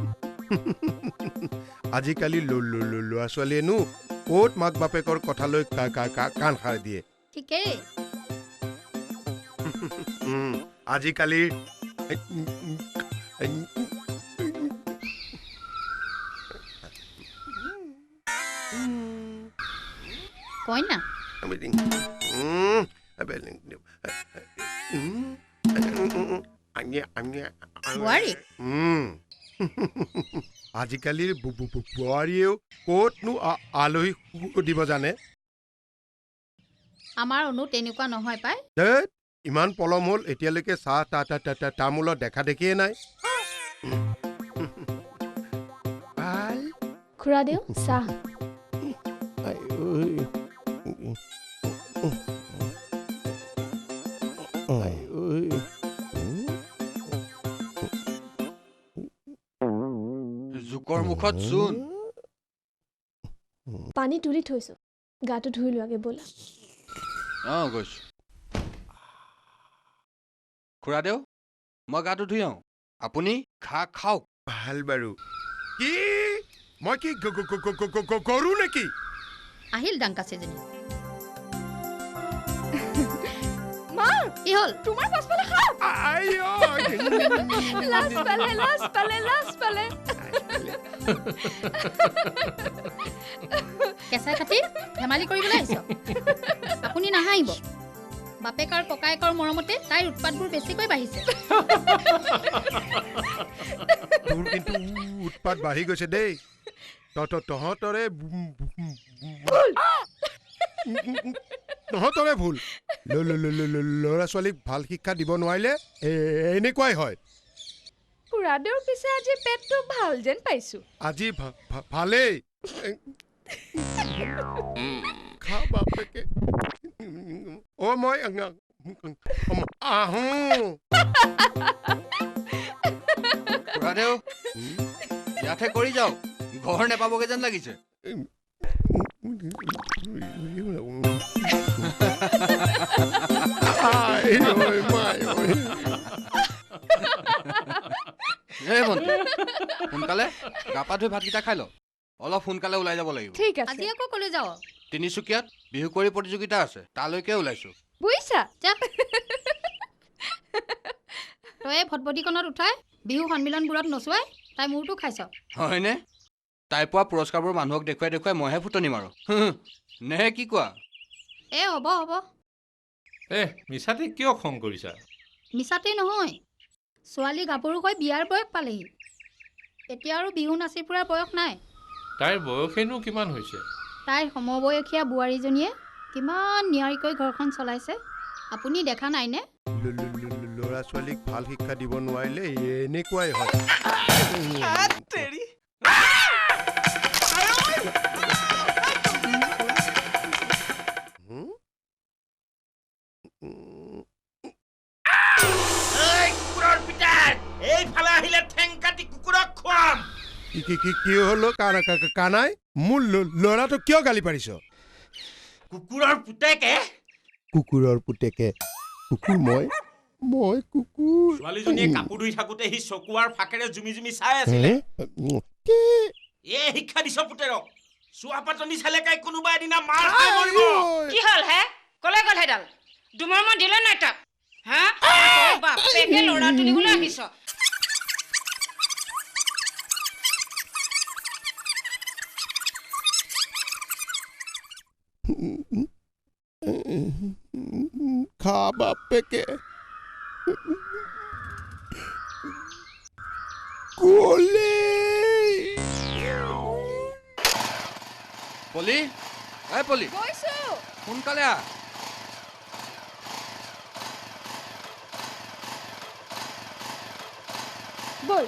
আজিকালি ল'ৰা ছোৱালীয়েনো ক'ত মাক বাপেকৰ কথালৈ কাণ সাৰ দিয়ে ঠিকেই আজিকালি কইনা বোৱাৰী আজিকালিৰ বোৱাৰীয়েও ক'তনো আলহী সুধিব জানে আমাৰ অনু তেনেকুৱা নহয় পাই ইমান পলম হ'ল এতিয়ালৈকে চাহ তামোলৰ দেখা দেখিয়ে নাই খুৰাদেউ চাহ জোকৰ মুখত চোন পানী তুলি থৈছো গাটো ধুই লোৱাগে ব'লা গৈছো খুৰাদেউ মই গাটো ধুই আহোঁ আপুনি খাওক ভাল বাৰু কি মই কি কৰো নেকি আহিল ডাংকাছেজনী মা কি হ'ল তোমাৰ পাছফালে খাপ লাজ পালে কেঁচাই খাতি ধেমালি কৰিবলৈ আহিছ আপুনি নাহাঁহিব বাপেক আৰু ককায়েকৰ মৰমতে তাইৰ উৎপাতবোৰ বেছিকৈ বাঢ়িছে তোৰ কিন্তু উৎপাত বাঢ়ি গৈছে দেই তহঁতৰে ভুল ল'ৰা ছোৱালীক ভাল শিক্ষা দিব নোৱাৰিলে এনেকুৱাই হয় খুৰাদেউৰ পিছে আজি পেটটো ভাল যেন পাইছো আজি ভালেই খা বাপেকে মই আহোঁ খুৰাদেউ ইয়াতে কৰি যাওক ঘৰ নেপাবগে যেন লাগিছে এই ভণ্টি সোনকালে গা পা ধুই ভাতকেইটা খাই ল অলপ সোনকালে ওলাই যাব লাগিব ঠিক আছে আজি আকৌ কলৈ যাও তিনিচুকীয়াত বিহু কৰি প্ৰতিযোগিতা আছে তালৈকে ওলাইছো বুইছা তই ভটভটিখনত উঠাই বিহু সন্মিলনবোৰত নচুৱাই তাই মূৰটো খাইছ হয়নে তাই পোৱা পুৰস্কাৰবোৰ মানুহক দেখুৱাই দেখুৱাই মইহে ফুটনি মাৰো নে কি কোৱা হ'ব হ'ব মিছাতে কিয় খং কৰিছা মিছাতেই নহয় ছোৱালী গাভৰু হৈ বিয়াৰ বয়স পালেহি এতিয়া আৰু বিহু নাচি ফুৰাৰ বয়স নাই তাইৰ বয়সেনো কিমান হৈছে তাইৰ সমবয়সীয়া বোৱাৰীজনীয়ে কিমান নিয়াৰিকৈ ঘৰখন চলাইছে আপুনি দেখা নাইনে ল'ৰা ছোৱালীক ভাল শিক্ষা দিব নোৱাৰিলে এনেকুৱাই হয় এইফালে আহিলে ঠেং কাটি কুকুৰক খুৱাম কি হলো কানাই মোৰ ল'ৰাটো কিয় গালি পাৰিছ কুকুৰৰ পুতেকে কুকুৰ মই কুকুৰ ছোৱালীজনীয়ে কাপোৰ ধুই থাকোতে সি চকুৱাৰ ফাকেৰে জুমি জুমি চাই আছিলে শিক্ষা দিছ পুতেৰক চোৱা পাতনি চালে কাই কোনোবা এদিনা মাৰ খাই মৰিব কি হল হে কলে গল হেডাল দুমাৰমান দিলে নাই তাক হা বাপেকে ল'ৰা তুলিবলৈ আহিছ খা বাপেকে কলে পলি পলি গৈছো সোনকালে আহ বল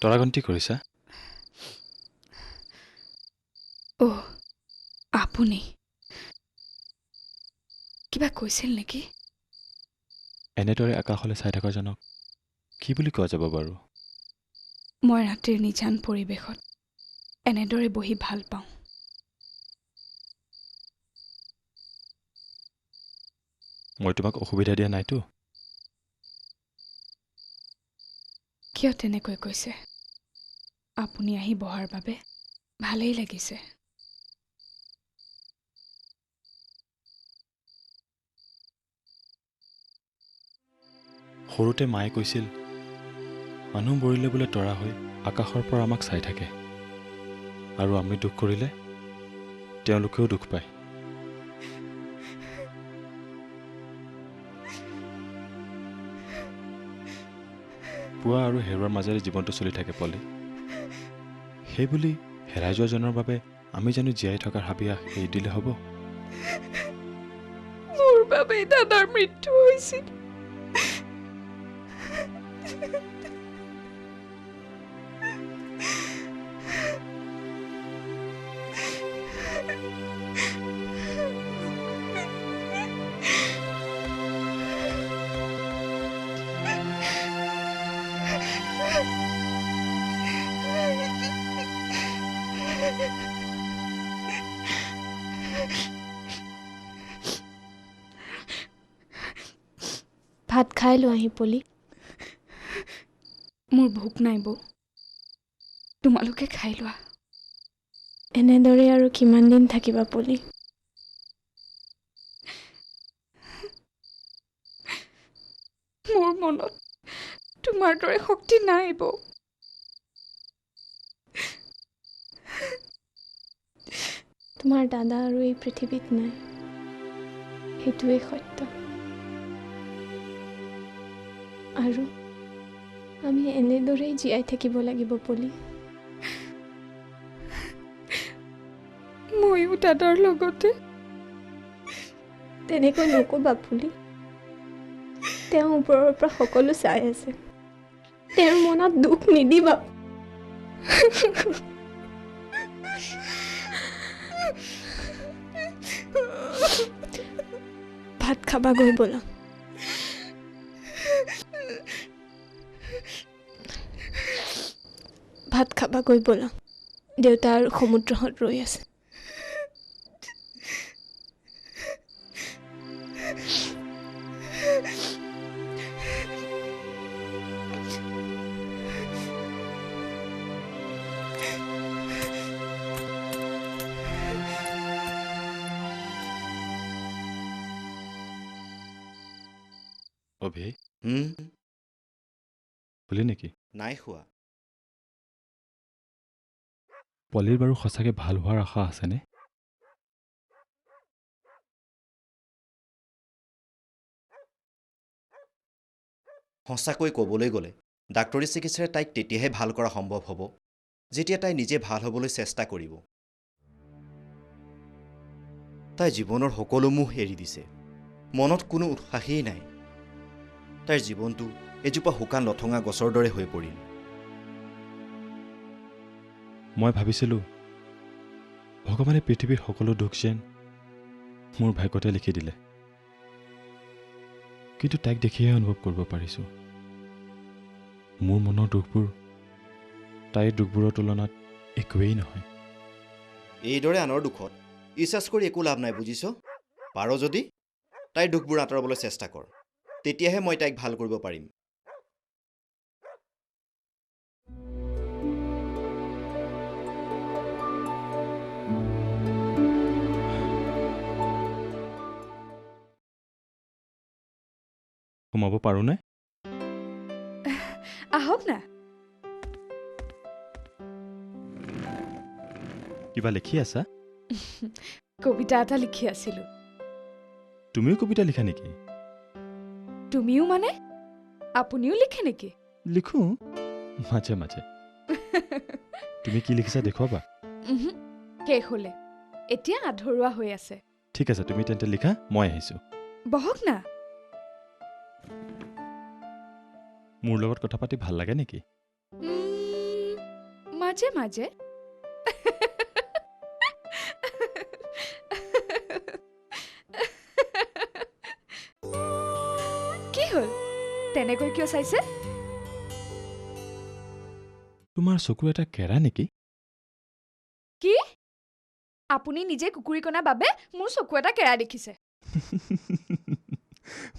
তৰাগন্তি কৰিছা আপুনি কিবা কৈছিল নেকি এনেদৰে আকাশলৈ চাই থকাজনক কি বুলি কোৱা যাব বাৰু মই ৰাতিৰ নিজান পৰিৱেশত এনেদৰে বহি ভাল পাওঁ মই তোমাক অসুবিধা দিয়া নাইতো কিয় তেনেকৈ কৈছে আপুনি আহি বহাৰ বাবে ভালেই লাগিছে। সৰুতে মায়ে কৈছিল মানুহ মৰিলে বোলে তৰা হৈ আকাশৰ পৰা আমাক চাই থাকে আৰু আমি দুখ কৰিলে তেওঁলোকেও দুখ পায়। পোৱা আৰু হেৰুৱাৰ মাজেৰে জীৱনটো চলি থাকে পলি। সেইবুলি হেৰাই যোৱাজনৰ বাবে আমি জানো জীয়াই থকাৰ হাবিয়াস এৰি দিলে হ'ব? মোৰ বাবে দাদাৰ মৃত্যু হৈছিল। ভাত খাই লো আহি পলি। মোৰ ভোক নাই বৌ, তোমালোকে খাই লোৱা। এনেদৰে আৰু কিমান দিন থাকিবা পলি? মোৰ মনত তোমাৰ দৰে শক্তি নাই বৌ। তোমাৰ দাদা আৰু এই পৃথিৱীত নাই, সেইটোৱেই সত্য। আৰু আমি এনেদৰেই জীয়াই থাকিব লাগিব পলি। ময়ো দাদাৰ লগতে। তেনেকৈ নক'বা পলি। তেওঁ ওপৰৰ পৰা সকলো চাই আছে, তেওঁৰ মনত দুখ নিদিবা। ভাত খাবা গৈ ব'লা। ভাত খাবা গৈ ব'লা, দেউতা আৰু সমুদ্ৰহঁত ৰৈ আছে। অভি হুম শুলি নেকি? নাই খোৱা। পলিৰ বাৰু সঁচাকৈ ভাল হোৱাৰ আশা আছেনে? সঁচাকৈ ক'বলৈ গ'লে ডাক্তৰী চিকিৎসাৰে তাইক তেতিয়াহে ভাল কৰা সম্ভৱ হ'ব যেতিয়া তাই নিজে ভাল হ'বলৈ চেষ্টা কৰিব। তাই জীৱনৰ সকলো মোহ এৰি দিছে, মনত কোনো উৎসাহেই নাই। তাইৰ জীৱনটো এজোপা শুকান লঠঙা গছৰ দৰে হৈ পৰিল। মই ভাবিছিলোঁ ভগৱানে পৃথিৱীৰ সকলো দুখ যেন মোৰ ভাগ্যতে লিখি দিলে, কিন্তু তাইক দেখিহে অনুভৱ কৰিব পাৰিছোঁ মোৰ মনৰ দুখবোৰ তাইৰ দুখবোৰৰ তুলনাত একোৱেই নহয়। এইদৰে আনৰ দুখত ইচ্ছাচ কৰি একো লাভ নাই, বুজিছ? পাৰ যদি তাইৰ দুখবোৰ আঁতৰাবলৈ চেষ্টা কৰ, তেতিয়াহে মই তাইক ভাল কৰিব পাৰিম। সোমাব পাৰোঁনে? আহক না। কিবা লিখি আছা? কবিতা এটা লিখি আছিলোঁ। তুমিও কবিতা লিখা নেকি? তুমিও মানে? আপুনিও লিখে নেকি? লিখোঁ মাজে মাজে। তুমি কি লিখিছা দেখুৱাবা? শেষ হ'লে, এতিয়া আধৰুৱা হৈ আছে। ঠিক আছে, তুমি তেন্তে লিখা, মই আহিছোঁ। বহক না। মোৰ লগত কথা পাতি ভাল লাগে নেকি? মাজে মাজে। কি হ'ল? তেনেকৈ কিয় চাইছে? তোমাৰ চকুৰ এটা কেৰা নেকি? কি? আপুনি নিজে কুকুৰী কণা বাবে মোৰ চকু এটা কেৰা দেখিছে।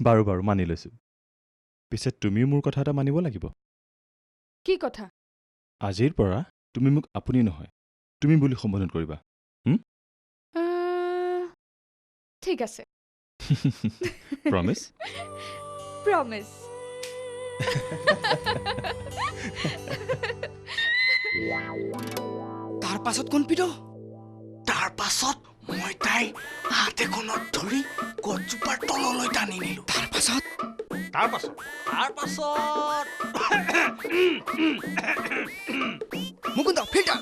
বাৰু বাৰু, মানি লৈছোঁ। পিছে তুমিও মোৰ কথা এটা মানিব লাগিব। কি কথা? আজিৰ পৰা তুমি মোক আপুনি নহয়, তুমি বুলি সম্বোধন কৰিবা ঠিক আছে প্ৰমিছ প্ৰমিছ তাৰ পাছত কণপিত তাৰ পাছত মই তাই হাত এখনত ধৰি গছজোপাৰ তললৈ টানি নিলো তাৰ পাছত মুকুন্দ ফিল্টাৰ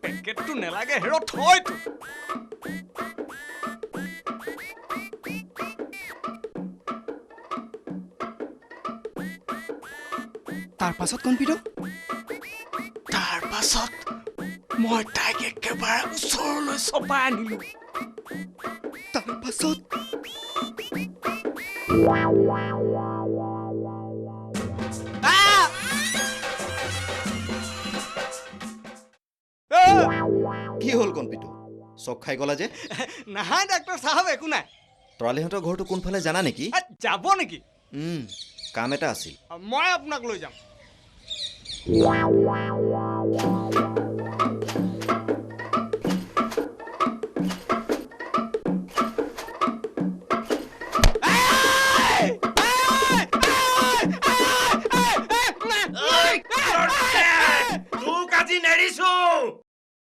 পেকেটটো নেলাগে হেৰ থয়তো তাৰ পাছত কণপিত তাৰ পাছত মই তাইক একেবাৰে ওচৰলৈ চপাই আনিলো তাৰ পাছত কি হ'ল কণপিটো চক খাই গলা যে নহয় ডাক্তৰ চাহাব একো নাই তৰালিহঁতৰ ঘৰটো কোনফালে জানা নেকি যাব নেকি কাম এটা আছিল মই আপোনাক লৈ যাম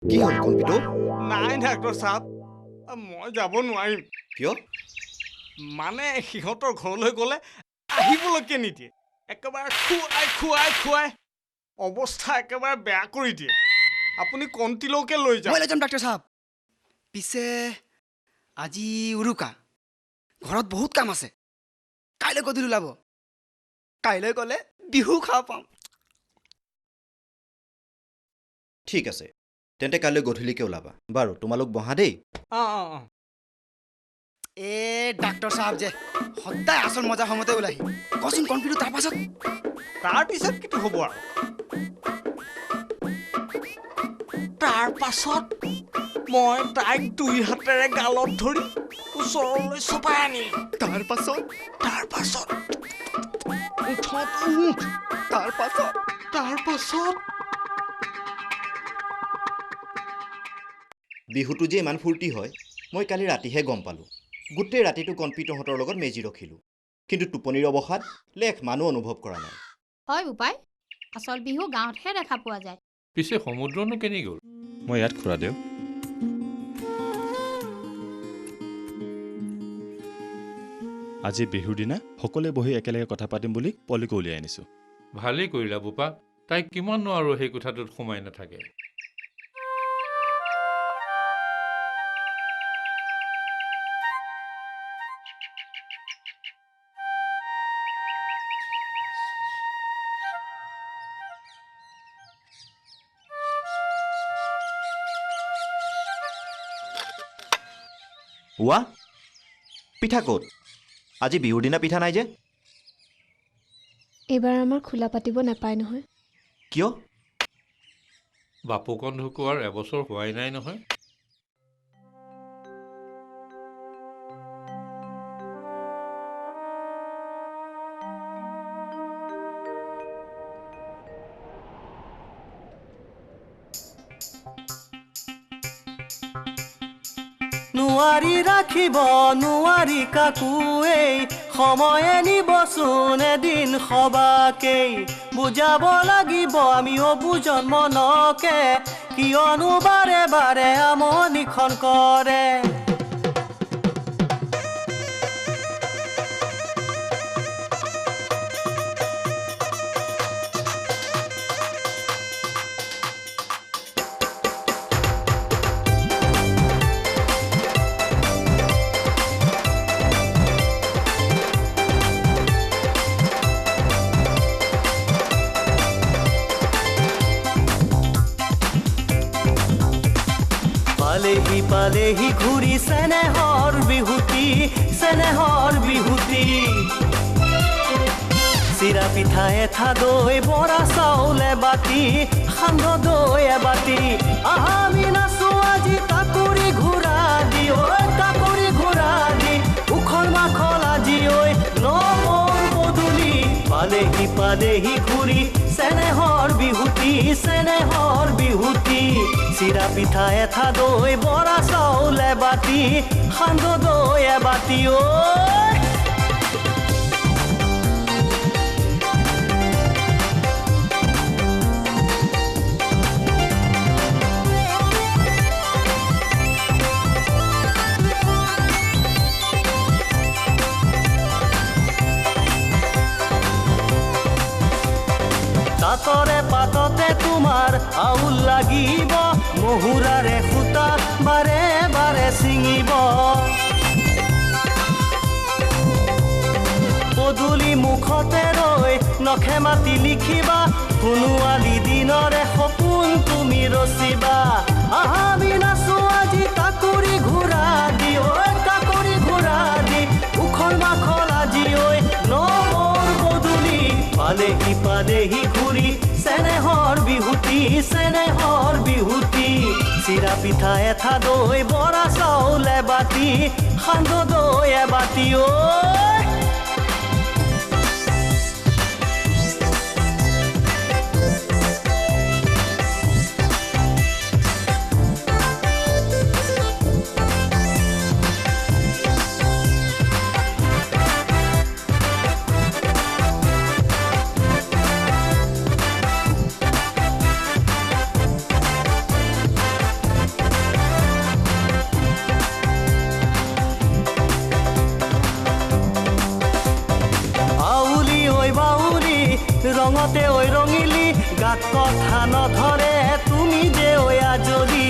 কি হ'ল কণপিটো নাই ডাক্তৰ চাহাব মই যাব নোৱাৰিম কিয় মানে সিহঁতৰ ঘৰলৈ গ'লে আহিবলৈকে নিদিয়ে একেবাৰে খুৱাই অৱস্থা একেবাৰে বেয়া কৰি দিয়ে আপুনি কণ্টিলৈকে লৈ যাওক মই লৈ যাম ডাক্তৰ চাহাব পিছে আজি উৰুকা ঘৰত বহুত কাম আছে কাইলৈ গধূলি ওলাব কাইলৈ গ'লে বিহু খাব পাম ঠিক আছে তেন্তে কাইলৈ গধূলিকে ওলাবা বাৰু তোমালোক বহা দেই ডাক্তৰ চাহাব যে সদায় আচল মজা সময়তে ওলাহি কচোন কণপিটো তাৰ পাছত কিটো হ'ব আৰু তাৰ পাছত মই তাইক 2 হাতেৰে গালত ধৰি ওচৰলৈ চপাই আনিলো তাৰ পাছত বিহুটো যে ইমান ফূৰ্তি হয় মই কালি ৰাতিহে গম পালোঁ গোটেই ৰাতিটো কণপিতহঁতৰ লগত মেজি ৰখিলোঁ কিন্তু টোপনিৰ অৱসাদ লেখ মানুহ অনুভৱ কৰা নাই হয় উপায় আচল বিহু গাঁৱতহে দেখা পোৱা যায় পিছে সমুদ্ৰনো কেনি গ'ল মই ইয়াত খুৰা দেও আজি বিহুৰ দিনা সকলোৱে বহি একেলগে কথা পাতিম বুলি পলিকো উলিয়াই আনিছোঁ ভালেই কৰিলা বোপা তাইক কিমাননো আৰু সেই কোঠাটোত সোমাই নাথাকে ৱা পিঠা ক'ত আজি বিহুৰ দিনা পিঠা নাই যে এইবাৰ আমাৰ খোলা পাতিব নাপায় নহয় কিয় বাপুকণ ঢুকোৱাৰ এবছৰ হোৱাই নাই নহয় নোৱাৰি ৰাখিব নোৱাৰি কাকোৱেই সময়ে নিবচোন এদিন সবাকেই বুজাব লাগিব আমিও বুজন মনকে কিয়নো বাৰে বাৰে আমনিখন কৰে পালেহি ঘূৰি চেনেহৰ বিহুতি চিৰা পিঠা এঠা দৈ বৰা চাউলে বাতি সান্দহ দৈ এবাতি আমি নাচো আজি তাকুৰি ঘূৰা দি উখল মাখল আজি ঐ ন পালেহি ঘূৰি চেনেহৰ বিহুতি চিৰা পিঠা এঠা দৈ বৰা চাউল এবাতি সান্দহ দৈ এবাতি ঐ তাতৰে পাততে তোমাৰ আউল লাগিব মহুৰাৰে সূতা বাৰে বাৰে ছিঙিব পদূলি মুখতে ৰৈ নখে মাতি লিখিবা সোণোৱালী দিনৰে সপোন তুমি ৰচিবা আহা বিনাচো আজি কাকুৰি ঘূৰা দি ঐ কাকুৰি ঘূৰা দি উখল মাখল আজি ঐ নৱৰ পদূলি পালেহি ঘূৰি চেনেহৰ বিহুতি চিৰা পিঠা এঠা দৈ বৰা চাউল এবাতি সান্দহ দৈ এবাতি ঐ ৰঙতে ঐ ৰঙিলি গাত কথা নধৰে তুমি যে ঐ আজৰি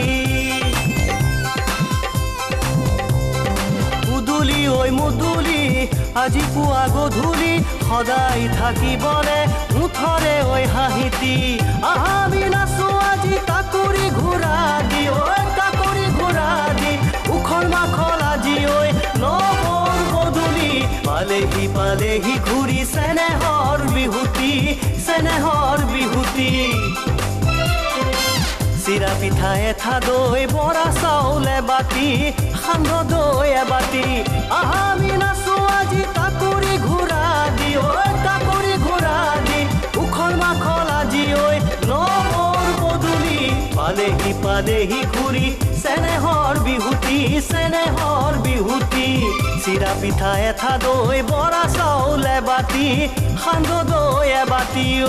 উদুলি ঐ মুদুলি আজি পুৱা গধূলি সদায় থাকিবলে মুঠৰে ঐ হাঁহিতি আহা বিনাচো আজি কাকুৰি ঘূৰা দি ঐ কাকুৰি ঘূৰা দি উখল মাখল আজি ঐ নৱৰ পদূলি পালেহি ঘূৰি চেনেহৰ বিহুতি চিৰা পিঠা এঠা দৈ বৰা চাউল এবাতি সান্দহ দৈ এবাতি আহা বিনাচো আজি কাকুৰি ঘূৰা দি ঐ কাকুৰি ঘূৰা দি উখল মাখল আজি ঐ নৱৰ পদূলি পালেহি ঘূৰি চেনেহৰ বিহুতি চিৰা পিঠা এঠা দৈ বৰা চাউল এবাতি সান্দহ দৈ এবাতি ঐ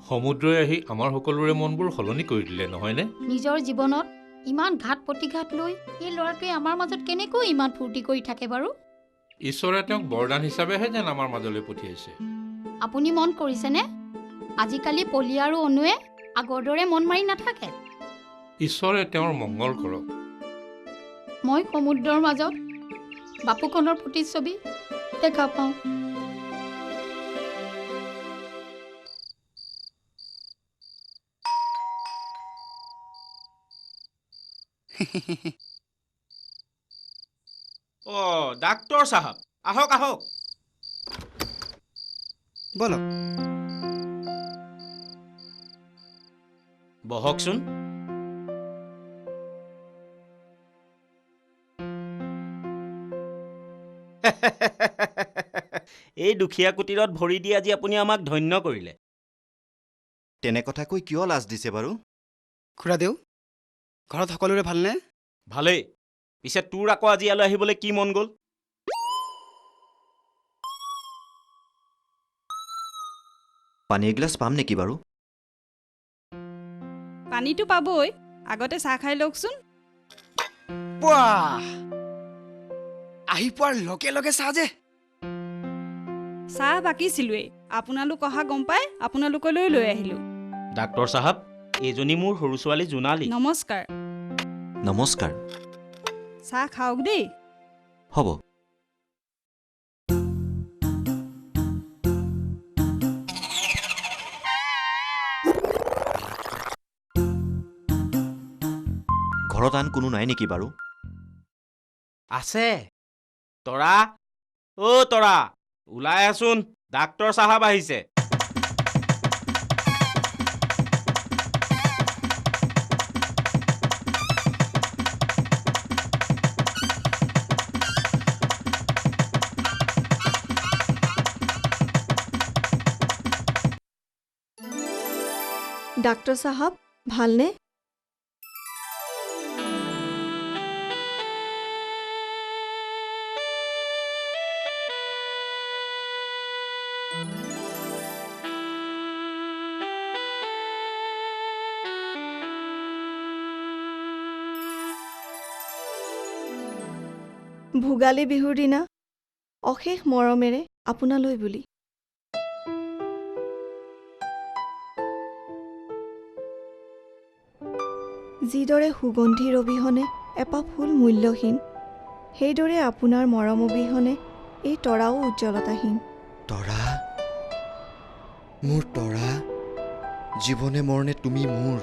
সমুদ্ৰই আহি আমাৰ সকলোৰে মনবোৰ সলনি কৰি দিলে নহয়নে নিজৰ জীৱনত ইমান ঘাত প্ৰতিঘাত লৈ এই ল'ৰাটোৱে আমাৰ মাজত কেনেকৈ ইমান ফূৰ্তি কৰি থাকে বাৰু ঈশ্বৰে তেওঁক বৰদান হিচাপেহে যেন আমাৰ মাজলৈ পঠিয়াইছে আপুনি মন কৰিছেনে আজিকালি পলি আৰু অনুৱে আগৰ দৰে মন মাৰি নাথাকে ঈশ্বৰে তেওঁৰ মংগল কৰক মই সমুদ্ৰৰ মাজত বাপুকণৰ প্ৰতিচ্ছবি দেখা পাওঁ ডাক্তৰ চাহাব আহক আহক বলো বহকচোন এই দুখীয়া কুটিৰত ভৰি দি আজি আপুনি আমাক ধন্য কৰিলে তেনে কথা কৈ কিয় লাজ দিছে বাৰু খুৰাদেউ ঘৰত সকলোৰে ভালনে ভালেই পিছে তোৰ আকৌ আজি ইয়ালৈ আহিবলৈ কি মন গ'ল পানী এগিলাচ পাম নেকি বাৰু পানীটো পাবই আগতে চাহ খাই লওকচোন আহি পোৱাৰ লগে লগে চাহ যে চাহ বাকিছিলোৱেই আপোনালোক অহা গম পাই আপোনালোকলৈ লৈ আহিলো ডাক্তৰ চাহাব এইজনী মোৰ সৰু ছোৱালী জোনালী নমস্কাৰ নমস্কাৰ চাহ খাওক দেই হ'ব ঘৰত আন কোনো নাই নেকি বাৰু আছে তৰা অ' তৰা ওলাই আছোন ডাক্তৰ চাহাব আহিছে ডাক্তৰ চাহাব ভালনে? ভোগালী বিহুৰ দিনা অশেষ মৰমেৰে আপোনালৈ বুলি যিদৰে সুগন্ধিৰ অবিহনে এপাহ ফুল মূল্যহীন সেইদৰে আপোনাৰ মৰম অবিহনে এই তৰাও উজ্জ্বলতাহীন তৰা মোৰ তৰা জীৱনে মৰণে তুমি মোৰ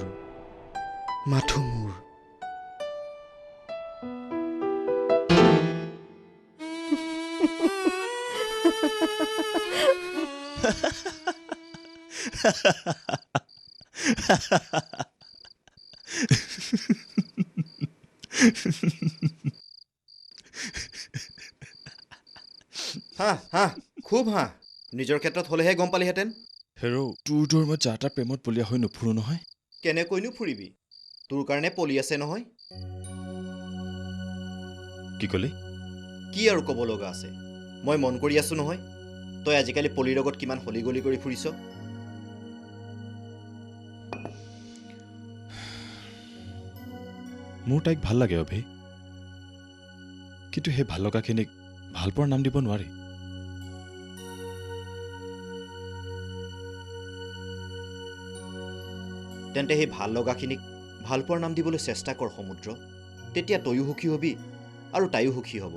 মাথো মোৰ হা খুব হা নিজৰ ক্ষেত্ৰত হ'লেহে গম পালিহেঁতেন হেৰ' তোৰ তোৰ মই যা তাৰ প্ৰেমত পলীয়া হৈ নুফুৰো নহয় কেনেকৈনো ফুৰিবি তোৰ কাৰণে পলি আছে নহয় কি ক'লি কি আৰু ক'ব লগা আছে মই মন কৰি আছো নহয় তই আজিকালি পলিৰ লগত কিমান হলি গলি কৰি ফুৰিছ মোৰ তাইক ভাল লাগে অভি কিন্তু সেই ভাল লগাখিনিক ভাল পোৱাৰ নাম দিব নোৱাৰি তেন্তে সেই ভাল লগাখিনিক ভাল পোৱাৰ নাম দিবলৈ চেষ্টা কৰ সমুদ্ৰ তেতিয়া তয়ো সুখী হবি আৰু তাইও সুখী হ'ব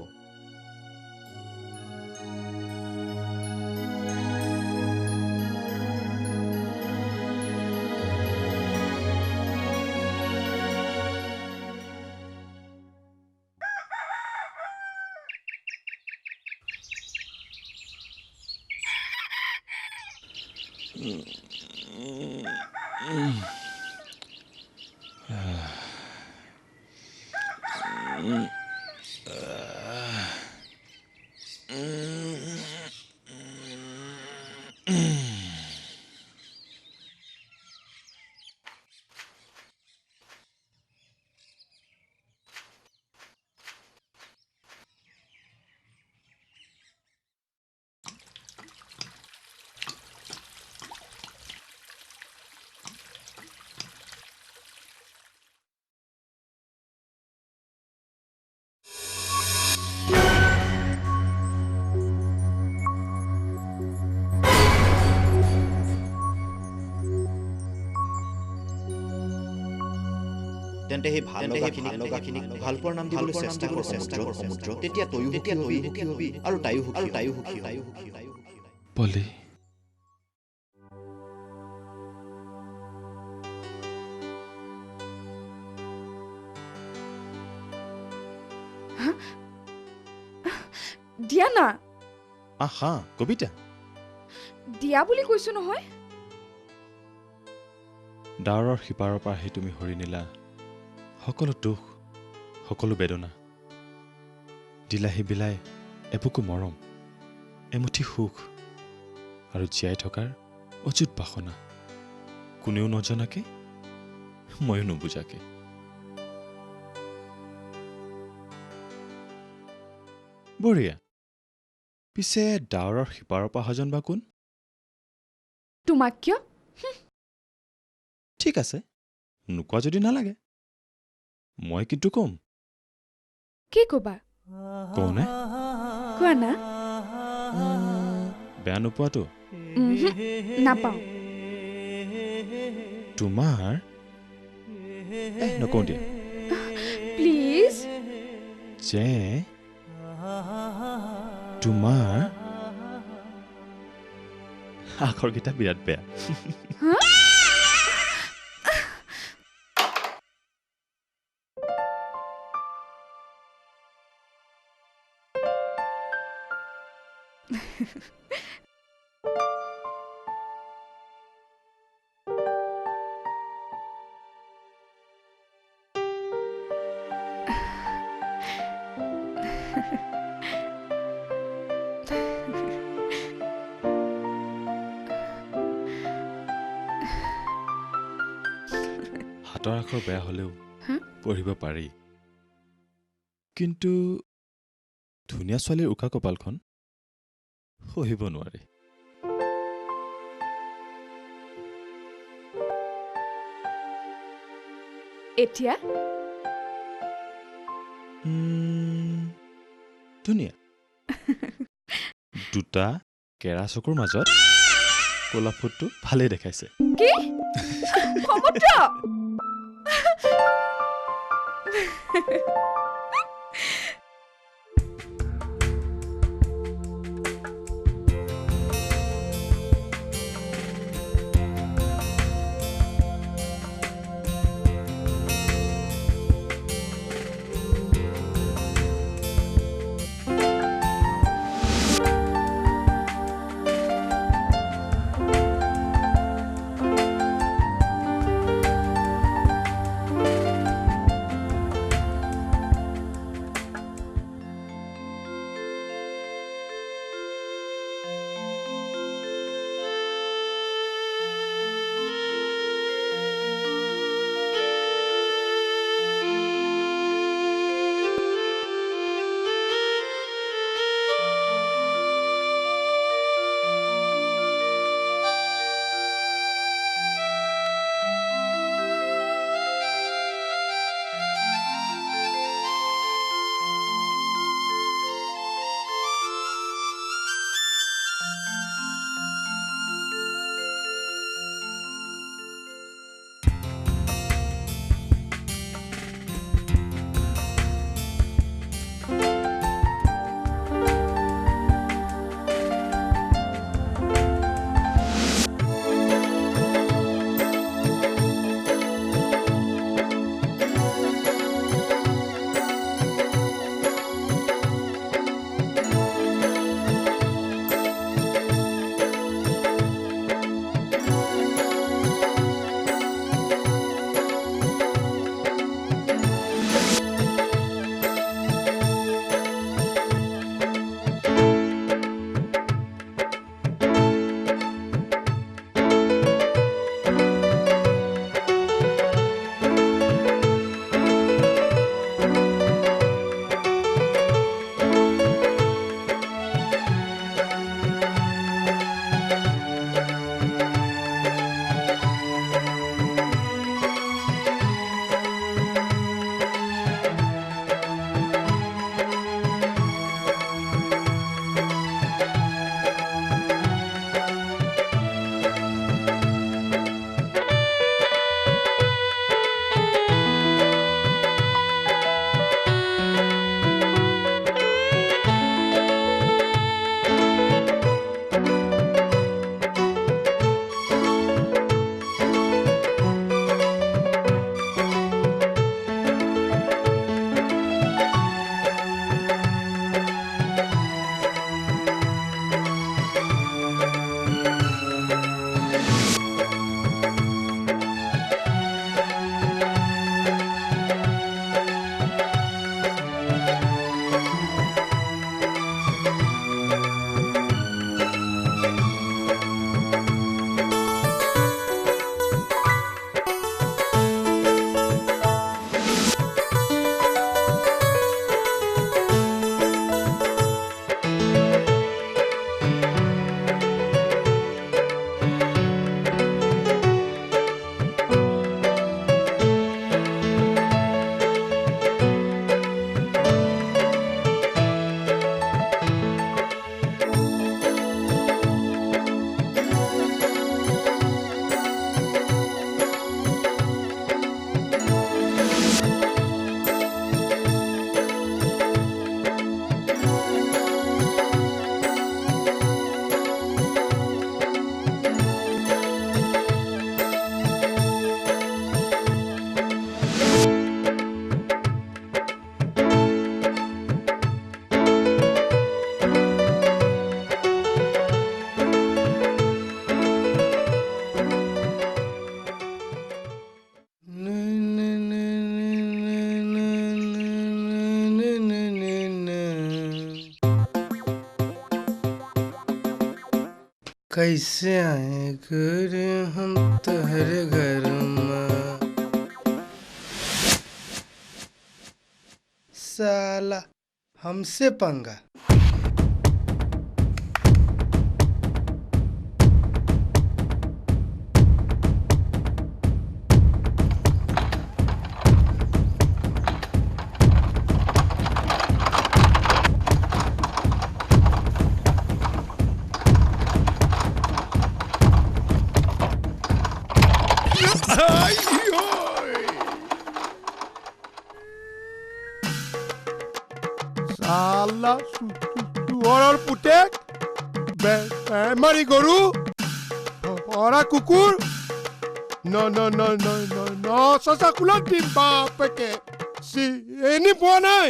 তেন্তে সেই ভাল লগাখিনিক ভাল পোৱাৰ নাম দিবলৈ চেষ্টা কৰ সমুদ্ৰ তেতিয়া তয়ো সুখী হবি আৰু তাইও সুখী পলি দিয়া না আহা কবিতা দিয়া বুলি কৈছো নহয় ডাৱৰৰ সিপাৰৰ পৰা আহি তুমি হৰি নিলা সকলো দুখ সকলো বেদনা দিলাহি বিলাই এপুকু মৰম এমুঠি সুখ আৰু জীয়াই থকাৰ অযুত বাসনা কোনেও নজনাকে ময়ো নুবুজাকে বঢ়িয়া পিছে ডাৱৰৰ সিপাৰৰ পৰা অহাজন বা কোন তোমাক কিয় ঠিক আছে নোকোৱা যদি নালাগে মই কিন্তু কম কি ক'বা কওঁনে কোৱা না বেয়া নোপোৱাতো নাপাওঁ তোমাৰ নকওঁ দিয়া প্লিজ যে তোমাৰ আখৰকেইটা বিৰাট বেয়া হাতৰ আখৰ বেয়া হ'লেও হা? পঢ়িব পাৰি কিন্তু ধুনীয়া ছোৱালীৰ উকা কপালখন সহিব নোৱাৰি এতিয়া ধুনীয়া দুটা কেৰা চকুৰ মাজত ক'লা ফুটটো ভালেই দেখাইছে কি সমুদ্ৰ कैसे आए घर हम तुम्हारे घर में साला हमसे पंगा সালা শুয়াৰৰ পুতেক বেমাৰী গৰু অৰা কুকুৰ ন ন ন ন ন ন চচা কুলত দিম বাপেকে চিনি পোৱা নাই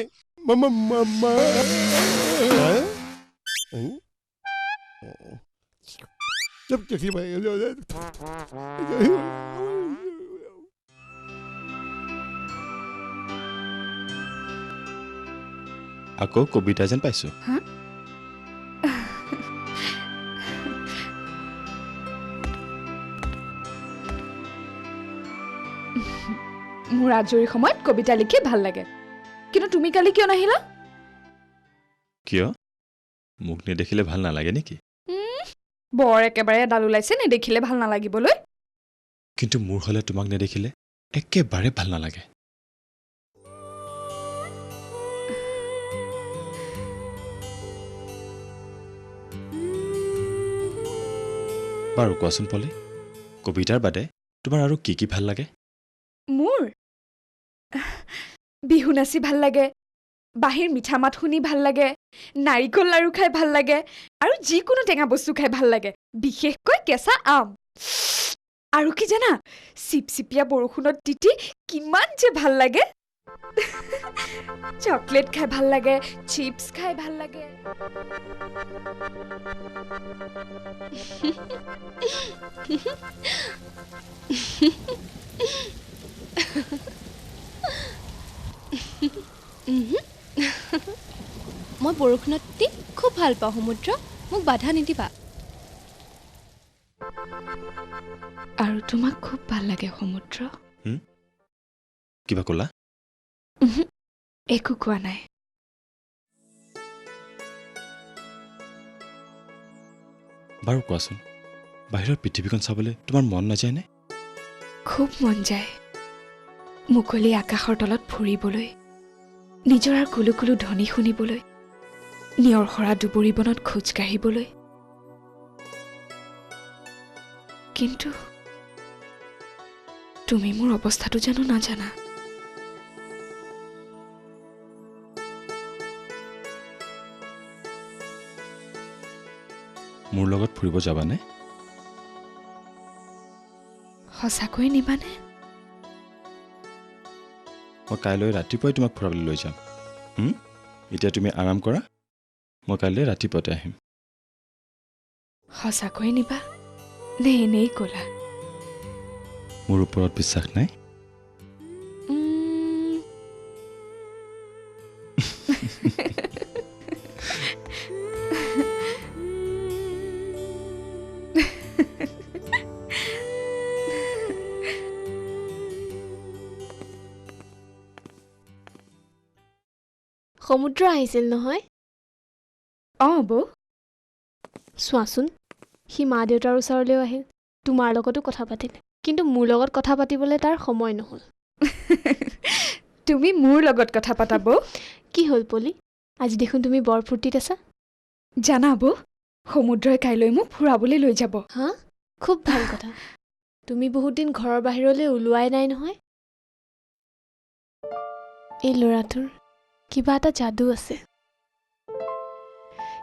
আকৌ কবিতা যেন পাইছোঁ। মোৰ আজৰি সময়ত কবিতা লিখি ভাল লাগে, কিন্তু তুমি কালি কিয় নাহিলা? কিয় মোক নেদেখিলে ভাল নালাগে নেকি? বৰ একেবাৰে এডাল ওলাইছে নেদেখিলে ভাল নালাগিবলৈ। কিন্তু মোৰ হ'লে তোমাক নেদেখিলে একেবাৰে ভাল নালাগে। বাৰু কোৱাচোন পলি, কবিতাৰ বাদে তোমাৰ আৰু কি কি ভাল লাগে? মোৰ বিহু নাচি ভাল লাগে, বাঁহীৰ মিঠা মাত শুনি ভাল লাগে, নাৰিকল লাৰু খাই ভাল লাগে, আৰু যিকোনো টেঙা বস্তু খাই ভাল লাগে, বিশেষকৈ কেঁচা আম। আৰু কি জানা, চিপচিপীয়া বৰষুণত তিতি কিমান যে ভাল লাগে। চকলেট খাই ভাল লাগে, চিপছ খাই ভাল লাগে। মই বৰষুণত তিতি খুব ভাল পাওঁ সমুদ্ৰ, মোক বাধা নিদিবা। আৰু তোমাক খুব ভাল লাগে সমুদ্ৰ? কিবা ক'লা? একো কোৱা নাই। বাৰু কোৱাচোন, বাহিৰৰ পৃথিৱীখন চাবলৈ তোমাৰ মন নাযায়নে? খুব মন যায়। মুকলি আকাশৰ তলত ফুৰিবলৈ, নিজৰাৰ কুলু কুলু ধ্বনি শুনিবলৈ, নিয়ৰ সৰা দুবৰি বনত খোজ কাঢ়িবলৈ। কিন্তু তুমি মোৰ অৱস্থাটো জানো নাজানা? মোৰ লগত ফুৰিব যাবানে? সঁচাকৈ নিবানে? মই কাইলৈ ৰাতিপুৱাই তোমাক ফুৰাবলৈ লৈ যাম। এতিয়া তুমি আৰাম কৰা, মই কাইলৈ ৰাতিপুৱাতে আহিম। সঁচাকৈ নিবা নে এনেই ক'লা? মোৰ ওপৰত বিশ্বাস নাই? সমুদ্ৰ আহিছিল নহয়? বৌ। চোৱাচোন, সি মা দেউতাৰ ওচৰলৈও আহিল, তোমাৰ লগতো কথা পাতিলে, কিন্তু মোৰ লগত কথা পাতিবলৈ তাৰ সময় নহ'ল। তুমি মোৰ লগত কথা পাতা বৌ? কি হ'ল পলি, আজি দেখোন তুমি বৰ ফূৰ্তিত আছা। জানা বৌ, সমুদ্ৰই কাইলৈ মোক ফুৰাবলৈ লৈ যাব। হা, খুব ভাল কথা। তুমি বহুত দিন ঘৰৰ বাহিৰলৈ ওলোৱাই নাই নহয়। এই ল'ৰাটোৰ কিবা এটা যাদু আছে।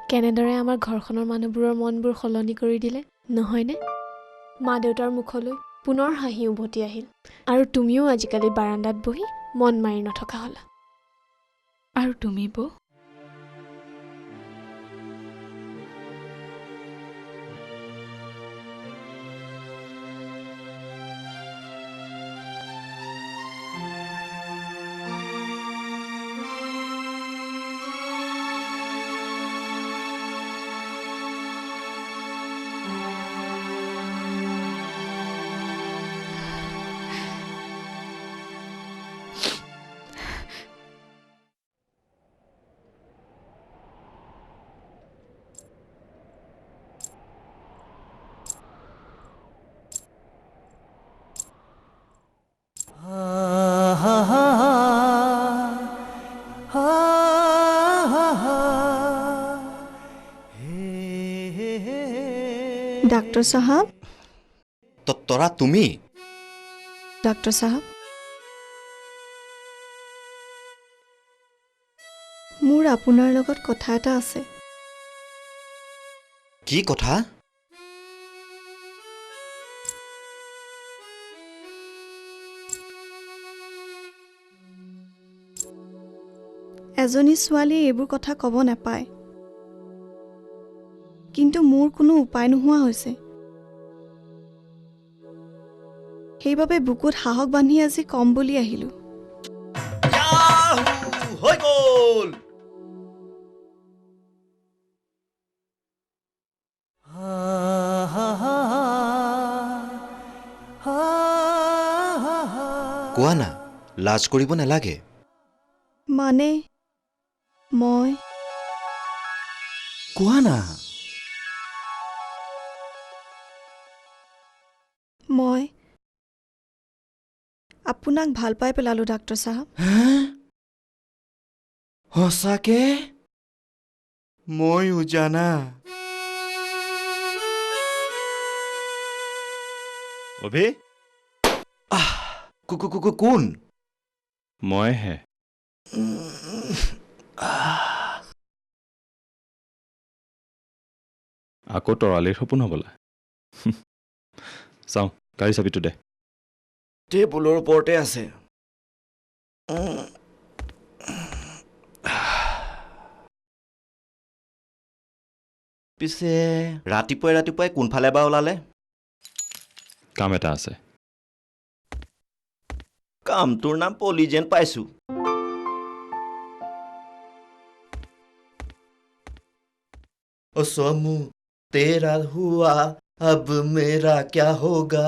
কেনেদৰে আমাৰ ঘৰখনৰ মানুহবোৰৰ মনবোৰ সলনি কৰি দিলে, নহয়নে? মা দেউতাৰ মুখলৈ পুনৰ হাঁহি উভতি আহিল, আৰু তুমিও আজিকালি বাৰাণ্ডাত বহি মন মাৰি নথকা হ'লা। আৰু তুমি বৌ? ডাক্তৰ চাহাব তৰা তুমি ডাক্তৰ চাহাব মোৰ আপোনাৰ লগত কথা এটা আছে কি কথা এজনী ছোৱালীয়ে এইবোৰ কথা ক'ব নাপায় কিন্তু মোৰ কোনো উপায় নোহোৱা হৈছে সেইবাবে বুকুত সাহস বান্ধি আজি কম বুলি আহিলো হৈ গ'ল কোৱা না লাজ কৰিব নালাগে মানে মই কোৱা না মই আপোনাক ভাল পাই পেলালো ডাক্তৰ চাহাব সঁচাকে ময়ো জানা অভি কোন মইহে আকৌ তৰালিৰ সপোন হ'বলা চাওঁ গাড়ী চাবিটো দে টেবুলৰ ওপৰতে আছে পিছে ৰাতিপুৱাই কোনফালে বা ওলালে কাম এটা আছে কামটোৰ নাম পলি যেন পাইছো ओ सोमू तेरा हुआ अब मेरा क्या होगा